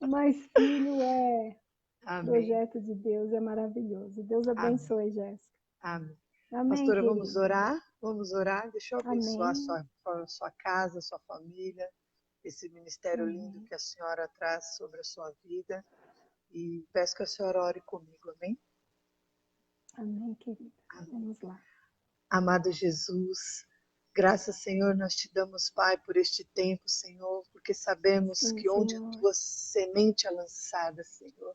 Mas filho é Amém. projeto de Deus, é maravilhoso. Deus abençoe, Jéssica. Amém. Amém, Pastora, querida. vamos orar? Vamos orar. Deixa eu abençoar Amém. sua casa, sua família, esse ministério lindo que a senhora traz sobre a sua vida. E peço que a senhora ore comigo, amém? Amém, querida. Vamos lá. Amado Jesus, graças, Senhor, nós te damos, Pai, por este tempo, Senhor, porque sabemos Sim, que onde Senhor. a tua semente é lançada, Senhor,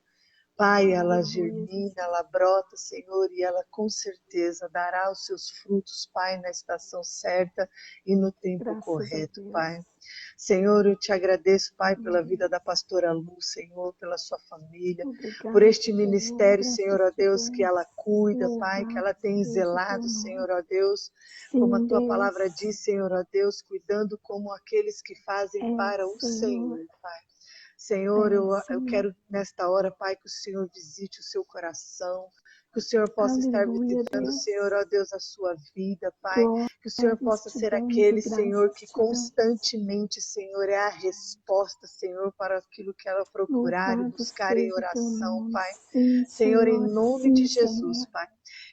Pai, ela Aleluia, germina, Jesus. ela brota, Senhor, e ela com certeza dará os seus frutos, Pai, na estação certa e no tempo Graças correto, a Deus. Pai. Senhor, eu te agradeço, Pai, pela vida da pastora Lu, Senhor, pela sua família, Obrigada, por este Senhor. ministério, Graças Senhor, ó te Deus, que damos. ela cuida, Pai, que Louvado ela tem seja teu zelado, nome. Senhor, ó Deus, como a Sim, tua Deus. palavra diz, Senhor, ó Deus, cuidando como aqueles que fazem para o Senhor. Senhor, Pai. Senhor, eu Senhor. quero nesta hora, Pai, que o Senhor visite o seu coração, que o Senhor possa estar Aleluia, visitando, Deus. Senhor, ó Deus, a sua vida, Pai, que o Senhor Glórias possa te ser damos e aquele, Senhor, graças que te damos. constantemente, Senhor, é a resposta, Senhor, para aquilo que ela procurar e Louvado buscar em seja teu oração, nome. Pai. Sim, Senhor, em Senhor. nome Sim, de Jesus, Senhor. Pai.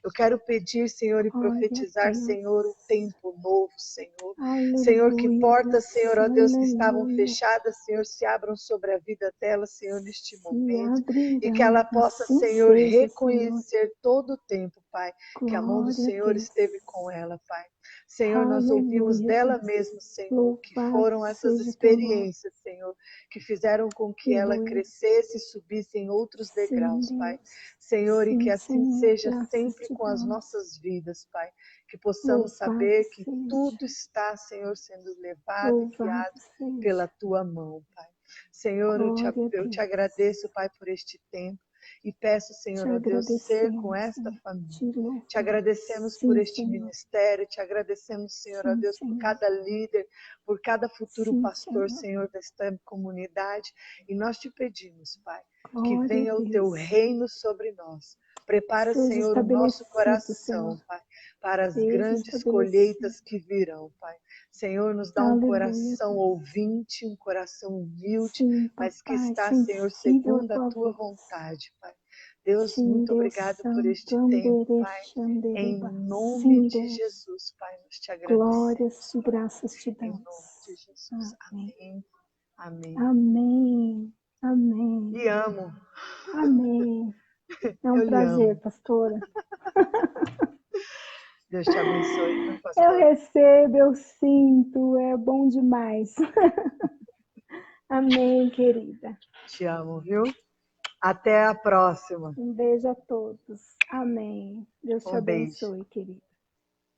Eu quero pedir, Senhor, e Glória a profetizar, Deus. Senhor, um tempo novo, Senhor. Aleluia, Senhor, que portas, Deus. Senhor, ó Deus, que estavam Aleluia. fechadas, Senhor, se abram sobre a vida dela, Senhor, neste Se momento. E que abrirão. ela possa, Assim Senhor, seja, Senhor. reconhecer todo o tempo, Pai, que a mão do Glória a Senhor Deus. esteve com ela, Pai. Senhor, nós ouvimos Aleluia, dela Deus. mesma, Senhor, que Louvado foram essas seja teu nome. experiências, Senhor, que fizeram com que ela Aleluia. crescesse e subisse em outros Sim, degraus, Pai. Deus. Senhor, e que Sim, assim Senhor. seja Graças sempre te com as damos. nossas vidas, Pai. Que possamos Louvado saber que seja. tudo está, Senhor, sendo levado e Louvado guiado seja. pela tua mão, Pai. Senhor, eu Glória a te Deus. agradeço, Pai, por este tempo. E peço, Te Senhor, ó Deus, ser com agradecemos, esta Senhor. família. Te louvamos. Te agradecemos por Sim, este Senhor. ministério, te agradecemos, Senhor, ó Sim, Deus, por Senhor. cada líder, por cada futuro Sim, pastor, Senhor. Senhor, desta comunidade. E nós te pedimos, Pai, que Glória a venha o teu Deus. reino sobre nós. Prepara, Seja Senhor, o nosso estabelecido, coração, Senhor. Pai, para as Seja grandes estabelecido. colheitas que virão, Pai. Senhor, nos dá um Aleluia, coração Deus. ouvinte, um coração humilde, Sim, mas que papai, está, Senhor, sensível à segundo a tua tua voz. vontade, Pai. Deus, Sim, muito Deus obrigado por Santo, este tempo, Pai. Em Anderexandereba. nome Sim, de Deus. Jesus, Pai, nós te Glórias agradecemos, e Pai. graças te Em nome damos. de Jesus. Amém. Amém. Amém. Amém. Amém. Lhe amo. Amém. É um Eu lhe prazer, amo. pastora. Deus te abençoe, viu, Eu pastor? recebo, eu sinto, é bom demais. Amém, querida. Te amo, viu? Até a próxima. Um beijo a todos. Amém. Deus te Um beijo. abençoe, querida.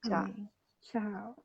Tchau. Amém. Tchau.